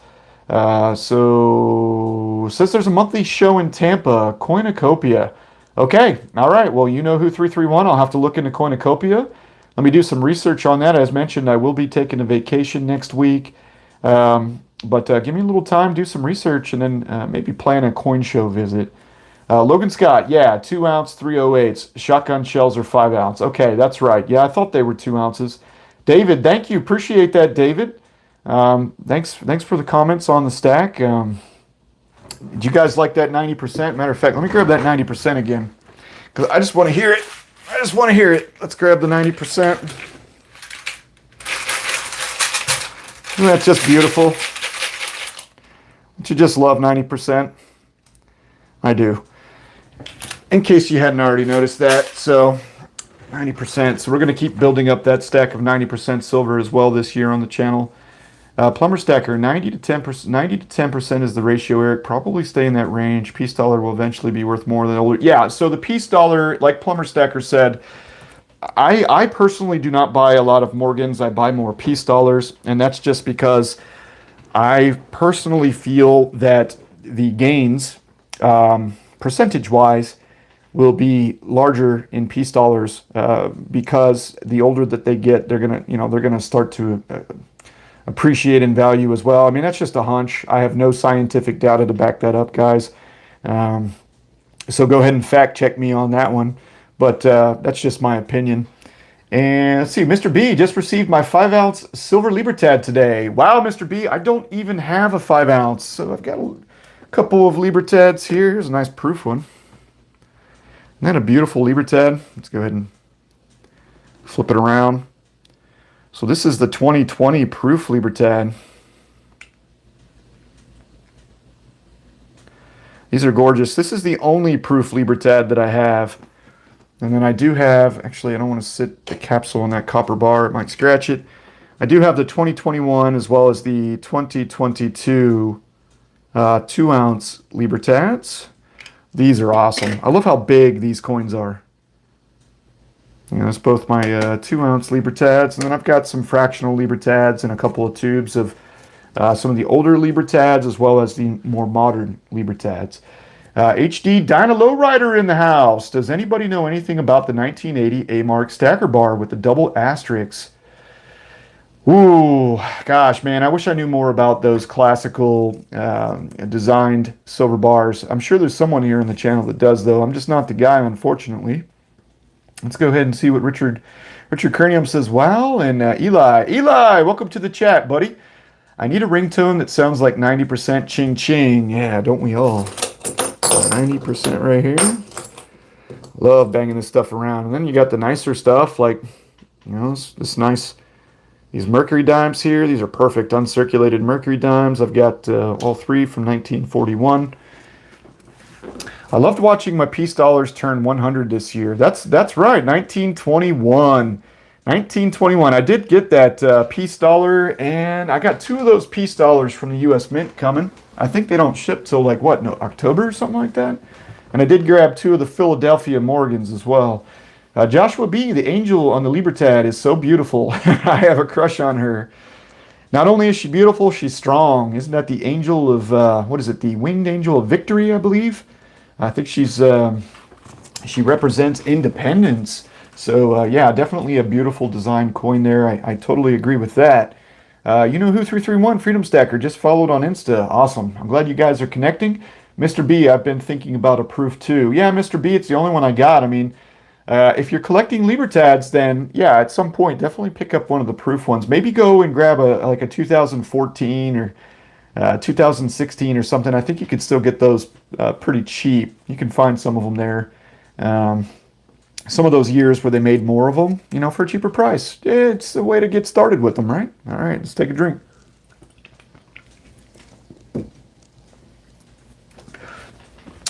So says there's a monthly show in Tampa, Coinocopia. Okay, all right. Well, you know who 331. I'll have to look into Coinocopia. Let me do some research on that. As mentioned, I will be taking a vacation next week. But give me a little time, do some research, and then maybe plan a coin show visit. Logan Scott, yeah, 2-ounce 308s. Shotgun shells are 5-ounce. Okay, that's right. Yeah, I thought they were 2 ounces. David, thank you. Appreciate that, David. Thanks for the comments on the stack. Do you guys like that 90%? Matter of fact, let me grab that 90% again, because I just want to hear it. Let's grab the 90%. Isn't that just beautiful? Don't you just love 90%? I do. In case you hadn't already noticed that. So 90%. So we're going to keep building up that stack of 90% silver as well this year on the channel. Plumber Stacker, 90 to 10% is the ratio, Eric. Probably stay in that range. Peace dollar will eventually be worth more than older. Yeah, so the peace dollar, like Plumber Stacker said, I personally do not buy a lot of Morgans. I buy more peace dollars, and that's just because I personally feel that the gains, percentage-wise, will be larger in peace dollars because the older that they get, they're gonna start to appreciate in value as well. I mean, that's just a hunch. I have no scientific data to back that up, guys. So go ahead and fact check me on that one. But that's just my opinion. And let's see, Mr. B just received my 5-ounce silver Libertad today. Wow, Mr. B, I don't even have a 5-ounce, so I've got Couple of Libertads here. Here's a nice proof one. Isn't that a beautiful Libertad? Let's go ahead and flip it around. So this is the 2020 proof Libertad. These are gorgeous. This is the only proof Libertad that I have. And then I do have, actually I don't want to sit the capsule on that copper bar, it might scratch it. I do have the 2021 as well as the 2022 2-ounce Libertads. These are awesome. I love how big these coins are. You know, it's both my 2-ounce Libertads, and then I've got some fractional Libertads and a couple of tubes of some of the older Libertads as well as the more modern Libertads. HD Dyna Lowrider in the house. Does anybody know anything about the 1980 A-Mark stacker bar with the double asterisks? Ooh, gosh, man, I wish I knew more about those classical designed silver bars. I'm sure there's someone here in the channel that does, though. I'm just not the guy, unfortunately. Let's go ahead and see what Richard Kernium says. Wow, and Eli, welcome to the chat, buddy. I need a ringtone that sounds like 90% ching ching. Yeah, don't we all? 90% right here. Love banging this stuff around. And then you got the nicer stuff, like, you know, this nice, these Mercury Dimes here. These are perfect uncirculated Mercury Dimes. I've got all three from 1941. I loved watching my peace dollars turn 100 this year. That's right, 1921. 1921. I did get that peace dollar, and I got 2 of those peace dollars from the U.S. Mint coming. I think they don't ship till like, what, no, October or something like that? And I did grab 2 of the Philadelphia Morgans as well. Joshua B., the angel on the Libertad, is so beautiful. I have a crush on her. Not only is she beautiful, she's strong. Isn't that the angel of, what is it, the winged angel of victory, I believe? I think she represents independence. So, yeah, definitely a beautiful design coin there. I totally agree with that. You know who 331 Freedom Stacker just followed on Insta. Awesome. I'm glad you guys are connecting. Mr. B, I've been thinking about a proof too. Yeah, Mr. B, it's the only one I got. I mean, if you're collecting Libertads, then yeah, at some point, definitely pick up one of the proof ones. Maybe go and grab like a 2014 or 2016 or something. I think you could still get those pretty cheap. You can find some of them there. Some of those years where they made more of them, you know, for a cheaper price. It's a way to get started with them, right? All right, let's take a drink.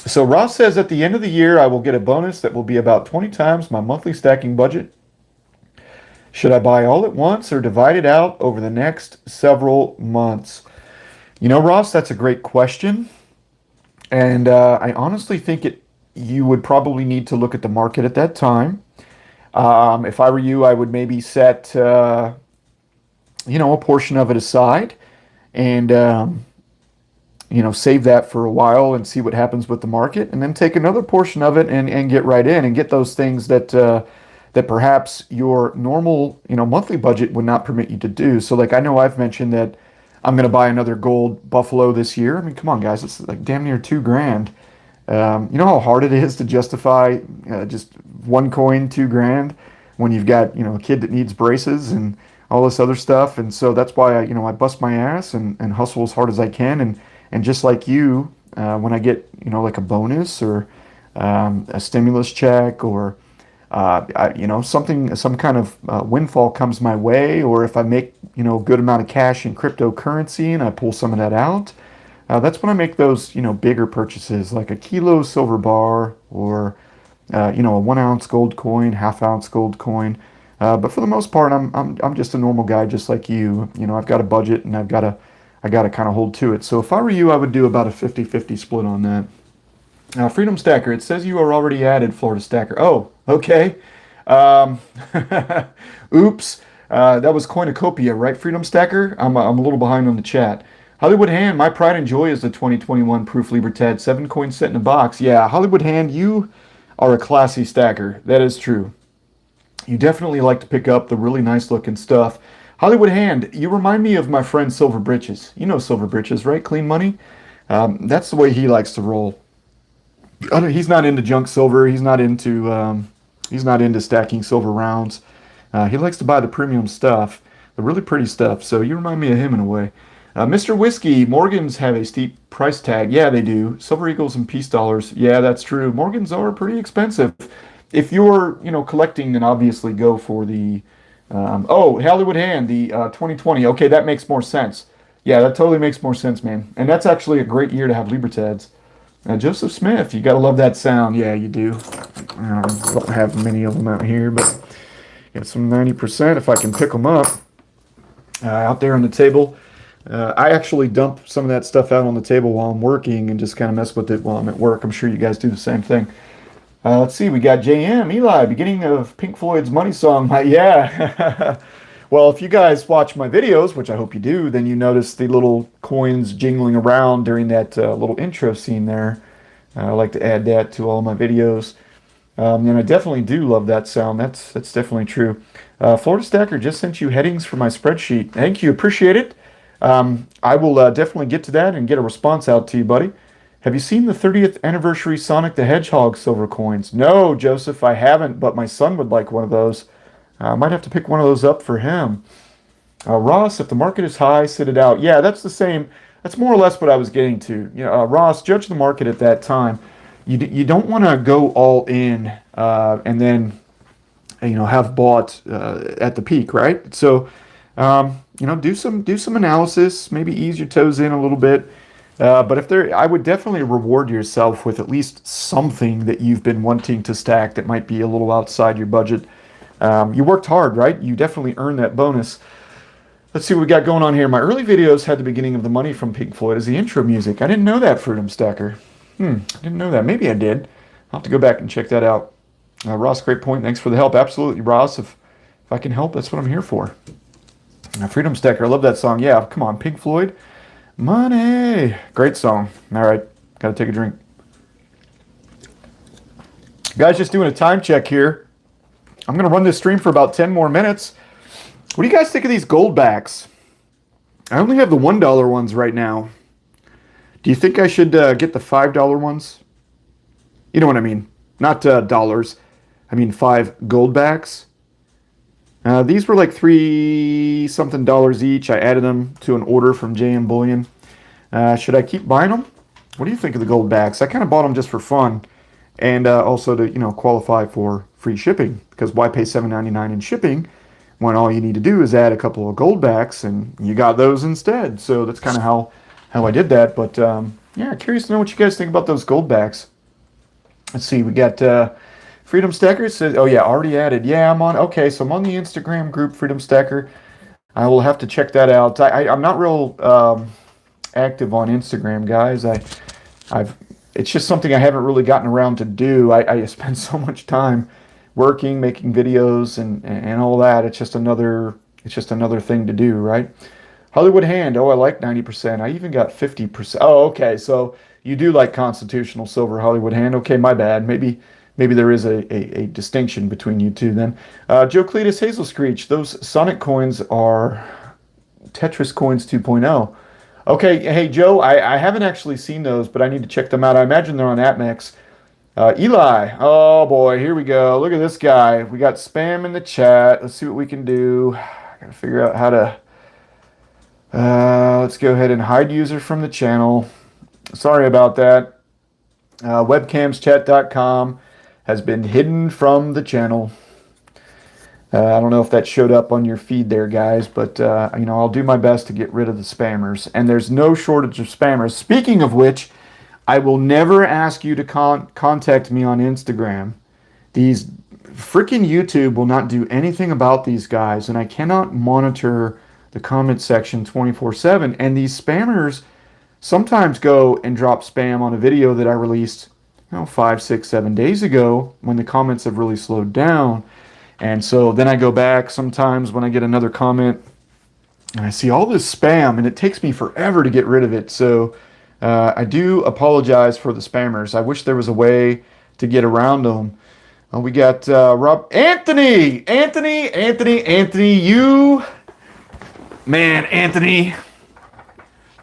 So Ross says at the end of the year, I will get a bonus that will be about 20 times my monthly stacking budget. Should I buy all at once or divide it out over the next several months? You know, Ross, that's a great question. And I honestly think you would probably need to look at the market at that time. If I were you, I would maybe set, you know, a portion of it aside and, you know, save that for a while and see what happens with the market, and then take another portion of it and get right in and get those things that that perhaps your normal, you know, monthly budget would not permit you to do. So, like, I know I've mentioned that I'm going to buy another gold buffalo this year. I mean, come on, guys, it's like damn near $2,000. You know how hard it is to justify just one coin, $2,000, when you've got, you know, a kid that needs braces and all this other stuff. And so that's why I bust my ass and hustle as hard as I can. And just like you, when I get, you know, like a bonus or a stimulus check or some kind of windfall comes my way, or if I make, you know, a good amount of cash in cryptocurrency and I pull some of that out, that's when I make those, you know, bigger purchases, like a kilo silver bar or, you know, a 1 ounce gold coin, half ounce gold coin. But for the most part, I'm just a normal guy, just like you. You know, I've got a budget and I got to kind of hold to it. So if I were you, I would do about a 50-50 split on that. Freedom Stacker, it says you are already added, Florida Stacker. Oh, okay. Oops. That was Coinocopia, right, Freedom Stacker? I'm a little behind on the chat. Hollywood Hand, my pride and joy is the 2021 Proof Libertad 7 coin set in a box. Yeah, Hollywood Hand, you are a classy stacker. That is true. You definitely like to pick up the really nice looking stuff. Hollywood Hand, you remind me of my friend Silver Britches. You know Silver Britches, right? Clean Money. That's the way he likes to roll. He's not into junk silver. He's not into stacking silver rounds. He likes to buy the premium stuff, the really pretty stuff. So you remind me of him in a way. Mr. Whiskey, Morgans have a steep price tag. Yeah, they do. Silver Eagles and Peace Dollars. Yeah, that's true. Morgans are pretty expensive. If you're, collecting, then obviously go for the, Hollywood Hand, the 2020. Okay, that makes more sense. Yeah, that totally makes more sense, man. And that's actually a great year to have Libertads. Joseph Smith, you gotta love that sound. Yeah, you do. I don't have many of them out here, but got some 90% if I can pick them up out there on the table. I actually dump some of that stuff out on the table while I'm working and just kind of mess with it while I'm at work. I'm sure you guys do the same thing. Let's see, we got JM, Eli, beginning of Pink Floyd's Money Song. Yeah. Well, if you guys watch my videos, which I hope you do, then you notice the little coins jingling around during that little intro scene there. I like to add that to all my videos. And I definitely do love that sound. That's definitely true. Florida Stacker just sent you headings for my spreadsheet. Thank you. Appreciate it. I will definitely get to that and get a response out to you, buddy. Have you seen the 30th anniversary Sonic the Hedgehog silver coins? No, Joseph, I haven't, but my son would like one of those. I might have to pick one of those up for him. Ross, if the market is high, sit it out. Yeah, that's the same. That's more or less what I was getting to. Ross, judge the market at that time. You don't want to go all in and then have bought at the peak, right? So do some analysis, maybe ease your toes in a little bit. But I would definitely reward yourself with at least something that you've been wanting to stack that might be a little outside your budget. You worked hard, right? You definitely earned that bonus. Let's see what we got going on here. My early videos had the beginning of the money from Pink Floyd as the intro music. I didn't know that, Freedom Stacker. Didn't know that. Maybe I did. I'll have to go back and check that out. Ross, great point. Thanks for the help. Absolutely, Ross. If I can help, that's what I'm here for. Freedom Stacker, I love that song. Yeah, come on, Pink Floyd. Money. Great song. All right, got to take a drink. Guys, just doing a time check here. I'm going to run this stream for about 10 more minutes. What do you guys think of these gold backs? I only have the $1 ones right now. Do you think I should get the $5 ones? You know what I mean. Not dollars. I mean 5 gold backs. These were like $3 something each. I added them to an order from JM Bullion. Should I keep buying them? What do you think of the gold backs? I kind of bought them just for fun. And also to qualify for free shipping. Because why pay $7.99 in shipping when all you need to do is add a couple of gold backs and you got those instead. So that's kind of how I did that. But yeah, curious to know what you guys think about those gold backs. Let's see, we got Freedom Stacker says, oh yeah, already added. Yeah, I'm on. Okay, so I'm on the Instagram group, Freedom Stacker. I will have to check that out. I'm not real active on Instagram, guys. It's just something I haven't really gotten around to do. I spend so much time working, making videos, and all that. It's just another thing to do, right? Hollywood Hand. Oh, I like 90%. I even got 50%. Oh, okay. So you do like constitutional silver Hollywood Hand. Okay, my bad. Maybe there is a distinction between you two then. Joe Cletus, Hazel Screech. Those Sonic coins are Tetris coins 2.0. Okay, hey Joe, I haven't actually seen those, but I need to check them out. I imagine they're on AppMex. Eli, oh boy, here we go. Look at this guy. We got spam in the chat. Let's see what we can do. I gotta figure out how to. Let's go ahead and hide user from the channel. Sorry about that. Webcamschat.com has been hidden from the channel. I don't know if that showed up on your feed there, guys, but I'll do my best to get rid of the spammers. And there's no shortage of spammers. Speaking of which, I will never ask you to contact me on Instagram. These freaking YouTube will not do anything about these guys, and I cannot monitor the comment section 24/7. And these spammers sometimes go and drop spam on a video that I released 5, 6, 7 days ago when the comments have really slowed down. And so then I go back sometimes when I get another comment and I see all this spam and it takes me forever to get rid of it. So I do apologize for the spammers. I wish there was a way to get around them. We got Rob Anthony, you man, Anthony.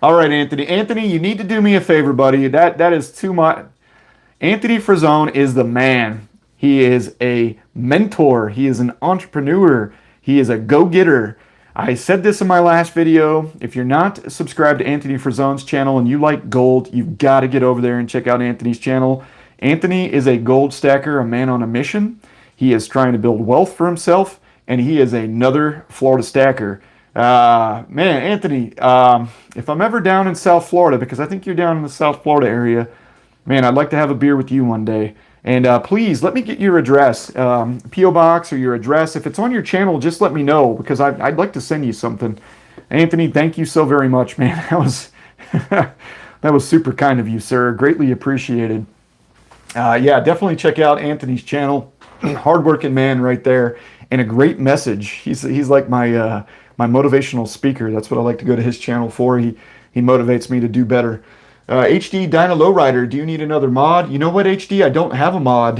All right, Anthony, you need to do me a favor, buddy. That is too much. Anthony Frazone is the man. He is a mentor. He is an entrepreneur. He is a go-getter. I said this in my last video. If you're not subscribed to Anthony Frazone's channel and you like gold, you've got to get over there and check out Anthony's channel. Anthony is a gold stacker, a man on a mission. He is trying to build wealth for himself, and he is another Florida stacker. Man, Anthony, if I'm ever down in South Florida, because I think you're down in the South Florida area, man, I'd like to have a beer with you one day. And please let me get your address, P.O. Box or your address. If it's on your channel, just let me know because I'd like to send you something. Anthony, thank you so very much, man. That was super kind of you, sir. Greatly appreciated. Yeah, definitely check out Anthony's channel. Hardworking man right there, and a great message. He's like my my motivational speaker. That's what I like to go to his channel for. He motivates me to do better. HD Dyna Lowrider, do you need another mod? You know what, HD? I don't have a mod.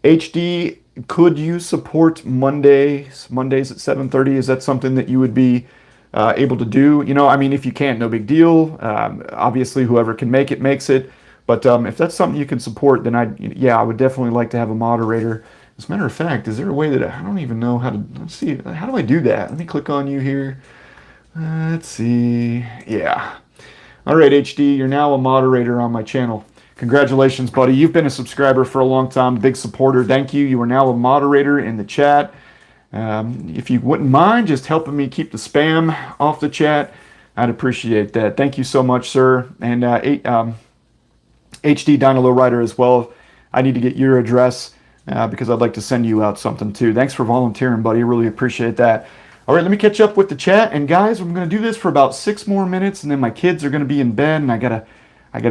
HD, could you support Mondays at 7:30? Is that something that you would be able to do? You know, I mean, if you can't, no big deal. Obviously, whoever can make it makes it. But if that's something you can support, then I would definitely like to have a moderator. As a matter of fact, is there a way that I don't even know how to, let's see, how do I do that? Let me click on you here. Let's see. Yeah. All right, HD, you're now a moderator on my channel. Congratulations, buddy. You've been a subscriber for a long time, big supporter. Thank you. You are now a moderator in the chat. If you wouldn't mind just helping me keep the spam off the chat, I'd appreciate that. Thank you so much, sir. And HD Dyna Lowrider as well. I need to get your address because I'd like to send you out something too. Thanks for volunteering, buddy. Really appreciate that. All right, let me catch up with the chat. And guys, I'm going to do this for about 6 more minutes, and then my kids are going to be in bed, and I gotta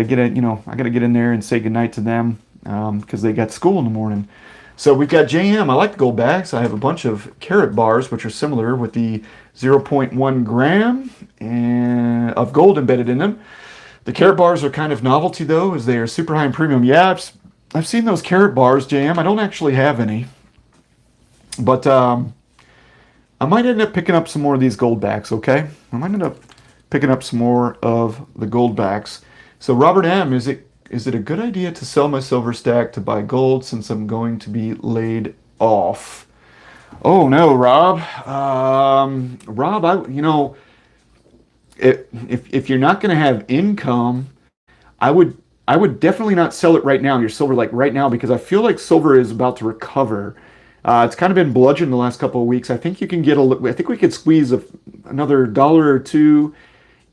get in there and say goodnight to them because they got school in the morning. So we've got JM. I like the gold bags. I have a bunch of carat bars, which are similar with the 0.1 gram of gold embedded in them. The carat bars are kind of novelty though, as they are super high in premium. Yeah, I've seen those carat bars, JM. I don't actually have any, but I might end up picking up some more of these gold backs, okay? I might end up picking up some more of the gold backs. So Robert M, is it a good idea to sell my silver stack to buy gold since I'm going to be laid off? Oh no, Rob. Rob, if you're not going to have income, I would definitely not sell it right now, your silver, like right now, because I feel like silver is about to recover. It's kind of been bludgeoned the last couple of weeks. I think you can get I think we could squeeze another $1 or $2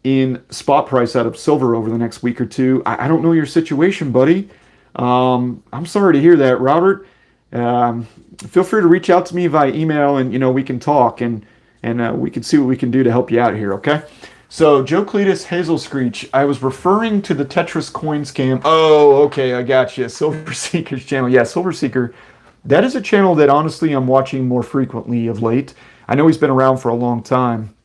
in spot price out of silver over the next week or two. I don't know your situation, buddy. I'm sorry to hear that, Robert. Feel free to reach out to me via email, and we can talk and we can see what we can do to help you out here. Okay. So Joe Cletus Hazel Screech, I was referring to the Tetris coin scam. Oh, okay, I got you. Silver Seeker's channel. Yeah, Silver Seeker. That is a channel that honestly I'm watching more frequently of late. I know he's been around for a long time,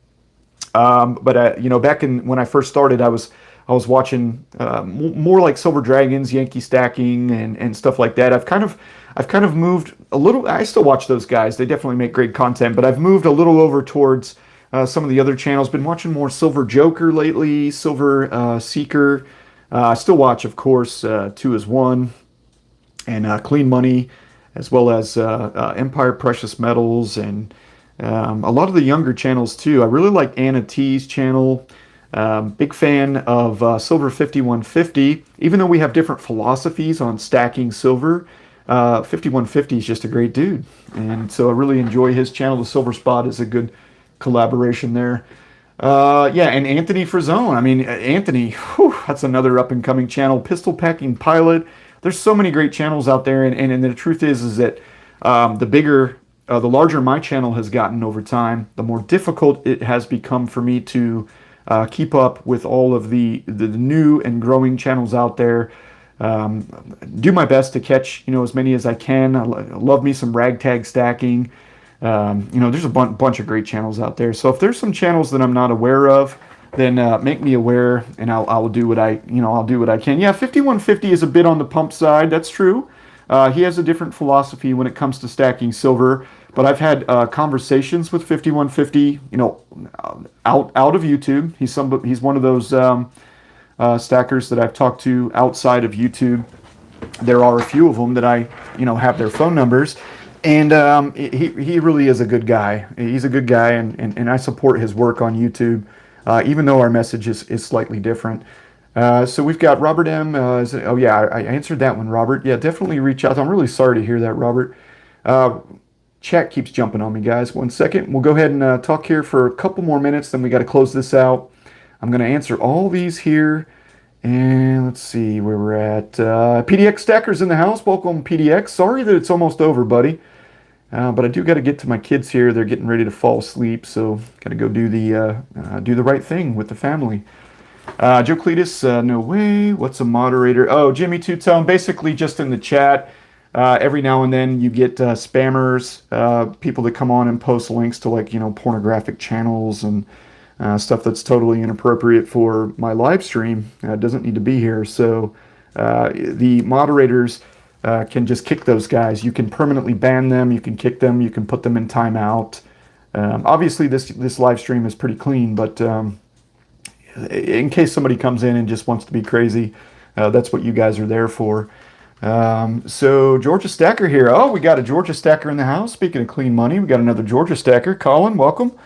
but back when I first started, I was watching more like Silver Dragons, Yankee Stacking, and stuff like that. I've kind of moved a little. I still watch those guys. They definitely make great content, but I've moved a little over towards some of the other channels. Been watching more Silver Joker lately, Silver Seeker. I still watch, of course, 2 is 1 and Clean Money, as well as Empire Precious Metals, and a lot of the younger channels too. I really like Anna T's channel. Big fan of Silver 5150. Even though we have different philosophies on stacking silver, 5150 is just a great dude, and so I really enjoy his channel. The Silver Spot is a good collaboration there. Yeah, and Anthony Frazone. I mean, Anthony, that's another up-and-coming channel. Pistol Packing Pilot. There's so many great channels out there, and the truth is that the larger my channel has gotten over time, the more difficult it has become for me to keep up with all of the new and growing channels out there. Do my best to catch as many as I can. I love me some ragtag stacking. There's a bunch of great channels out there. So if there's some channels that I'm not aware of, then make me aware, and I'll do what I can. Yeah, 5150 is a bit on the pump side. That's true. He has a different philosophy when it comes to stacking silver. But I've had conversations with 5150, out of YouTube. He's one of those stackers that I've talked to outside of YouTube. There are a few of them that I have their phone numbers. And he really is a good guy. He's a good guy, and I support his work on YouTube, even though our message is slightly different. So we've got Robert M. Oh, yeah, I answered that one, Robert. Yeah, definitely reach out. I'm really sorry to hear that, Robert. Uh, Chat keeps jumping on me, guys. 1 second. We'll go ahead and talk here for a couple more minutes, then we got to close this out. I'm going to answer all these here. And let's see where we're at. PDX Stacker's in the house. Welcome, PDX. Sorry that it's almost over, buddy. But I do got to get to my kids here. They're getting ready to fall asleep, so got to go do the right thing with the family. Joe Cletus, no way. What's a moderator? Oh, Jimmy Two Tone. Basically, just in the chat. Every now and then you get spammers, people that come on and post links to pornographic channels and stuff that's totally inappropriate for my live stream. Doesn't need to be here. So the moderators can just kick those guys. You can permanently ban them. You can kick them. You can put them in timeout. Obviously, this live stream is pretty clean, but in case somebody comes in and just wants to be crazy, that's what you guys are there for. So Georgia Stacker here. Oh, we got a Georgia Stacker in the house. Speaking of clean money, we got another Georgia Stacker. Colin, welcome.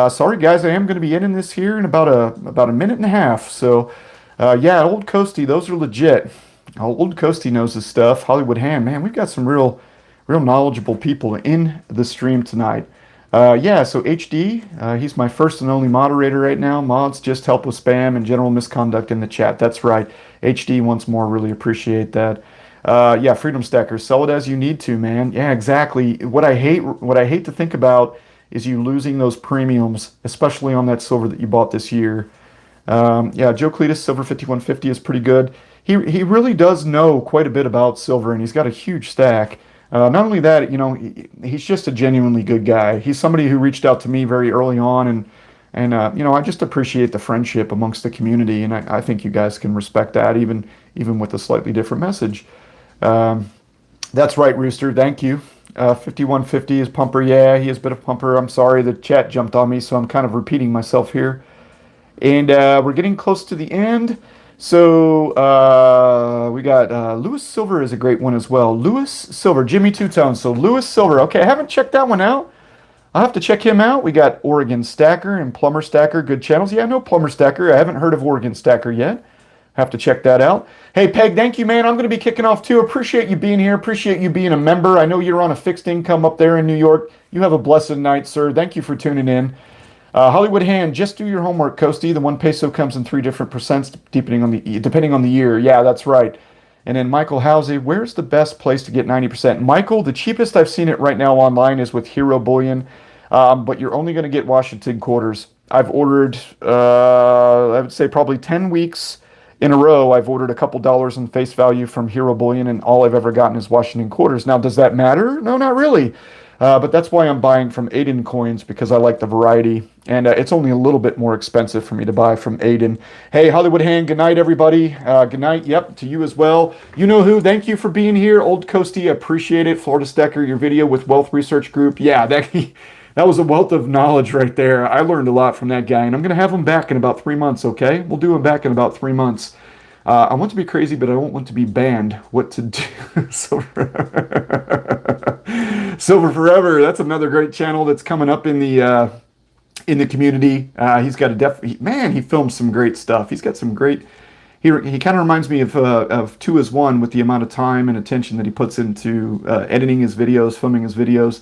Sorry guys, I am going to be ending this here in about a minute and a half. So yeah, Old Coasty, those are legit. Old Coasty knows his stuff. Hollywood Ham, man, we've got some real knowledgeable people in the stream tonight. Yeah, so HD, he's my first and only moderator right now. Mods just help with spam and general misconduct in the chat. That's right. HD once more, really appreciate that. Yeah, Freedom Stacker, sell it as you need to, man. Yeah, exactly. What I hate to think about is you losing those premiums, especially on that silver that you bought this year. Yeah, Joe Cletus, silver 5150 is pretty good. He really does know quite a bit about silver, and he's got a huge stack. Not only that, he's just a genuinely good guy. He's somebody who reached out to me very early on, and I just appreciate the friendship amongst the community, and I think you guys can respect that, even with a slightly different message. That's right, Rooster. Thank you. 5150 is Pumper. Yeah, he is a bit of Pumper. I'm sorry, the chat jumped on me, so I'm kind of repeating myself here. And we're getting close to the end. So we got Lewis Silver is a great one as well. Lewis Silver, Jimmy Two Tone. So Lewis Silver. Okay, I haven't checked that one out. I'll have to check him out. We got Oregon Stacker and Plumber Stacker, good channels. Yeah, no Plumber Stacker. I haven't heard of Oregon Stacker yet. Have to check that out. Hey, Peg, thank you, man. I'm going to be kicking off too. Appreciate you being here. Appreciate you being a member. I know you're on a fixed income up there in New York. You have a blessed night, sir. Thank you for tuning in. Hollywood Hand, just do your homework, Coasty. The 1 peso comes in 3 different percents depending on the year. Yeah, that's right. And then Michael Housey, where's the best place to get 90%? Michael, the cheapest I've seen it right now online is with Hero Bullion, but you're only going to get Washington quarters. I've ordered, I would say probably 10 weeks in a row. I've ordered a couple dollars in face value from Hero Bullion, and all I've ever gotten is Washington quarters. Now, does that matter? No, not really. But that's why I'm buying from Aiden coins, because I like the variety, and it's only a little bit more expensive for me to buy from Aiden. Hey, Hollywood Hand, good night, everybody. Good night, yep, to you as well. You know who, thank you for being here. Old Coasty, appreciate it. Florida Stacker, your video with Wealth Research Group. Yeah, that was a wealth of knowledge right there. I learned a lot from that guy, and I'm going to have him back in about 3 months, okay? We'll do him back in about 3 months. I want to be crazy, but I don't want to be banned. What to do? Silver Forever. That's another great channel that's coming up in the community. He's got man. He films some great stuff. He's got some great. He kind of reminds me of 2 is 1 with the amount of time and attention that he puts into editing his videos, filming his videos.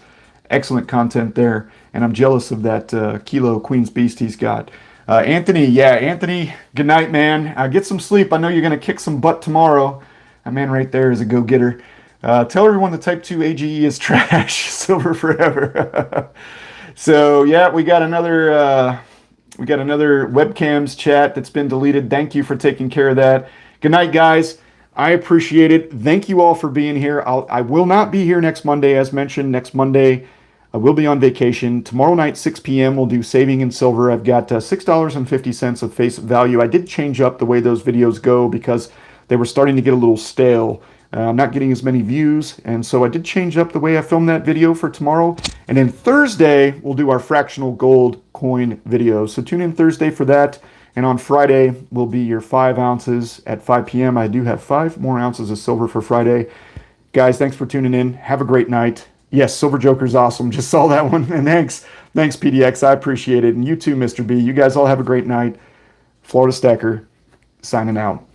Excellent content there, and I'm jealous of that Kilo Queen's Beast he's got. Anthony, yeah, Anthony, good night, man. Get some sleep. I know you're going to kick some butt tomorrow. That man right there is a go-getter. Tell everyone the Type 2 AGE is trash. Silver Forever. So, yeah, we got another webcams chat that's been deleted. Thank you for taking care of that. Good night, guys. I appreciate it. Thank you all for being here. I will not be here next Monday, as mentioned. Next Monday, I will be on vacation. Tomorrow night, 6 p.m., we'll do Saving in Silver. I've got $6.50 of face value. I did change up the way those videos go because they were starting to get a little stale. I'm not getting as many views, and so I did change up the way I filmed that video for tomorrow. And then Thursday, we'll do our fractional gold coin video. So tune in Thursday for that. And on Friday will be your 5 ounces at 5 p.m. I do have 5 more ounces of silver for Friday. Guys, thanks for tuning in. Have a great night. Yes, Silver Joker's awesome. Just saw that one. And thanks, PDX. I appreciate it. And you too, Mr. B. You guys all have a great night. Florida Stacker, signing out.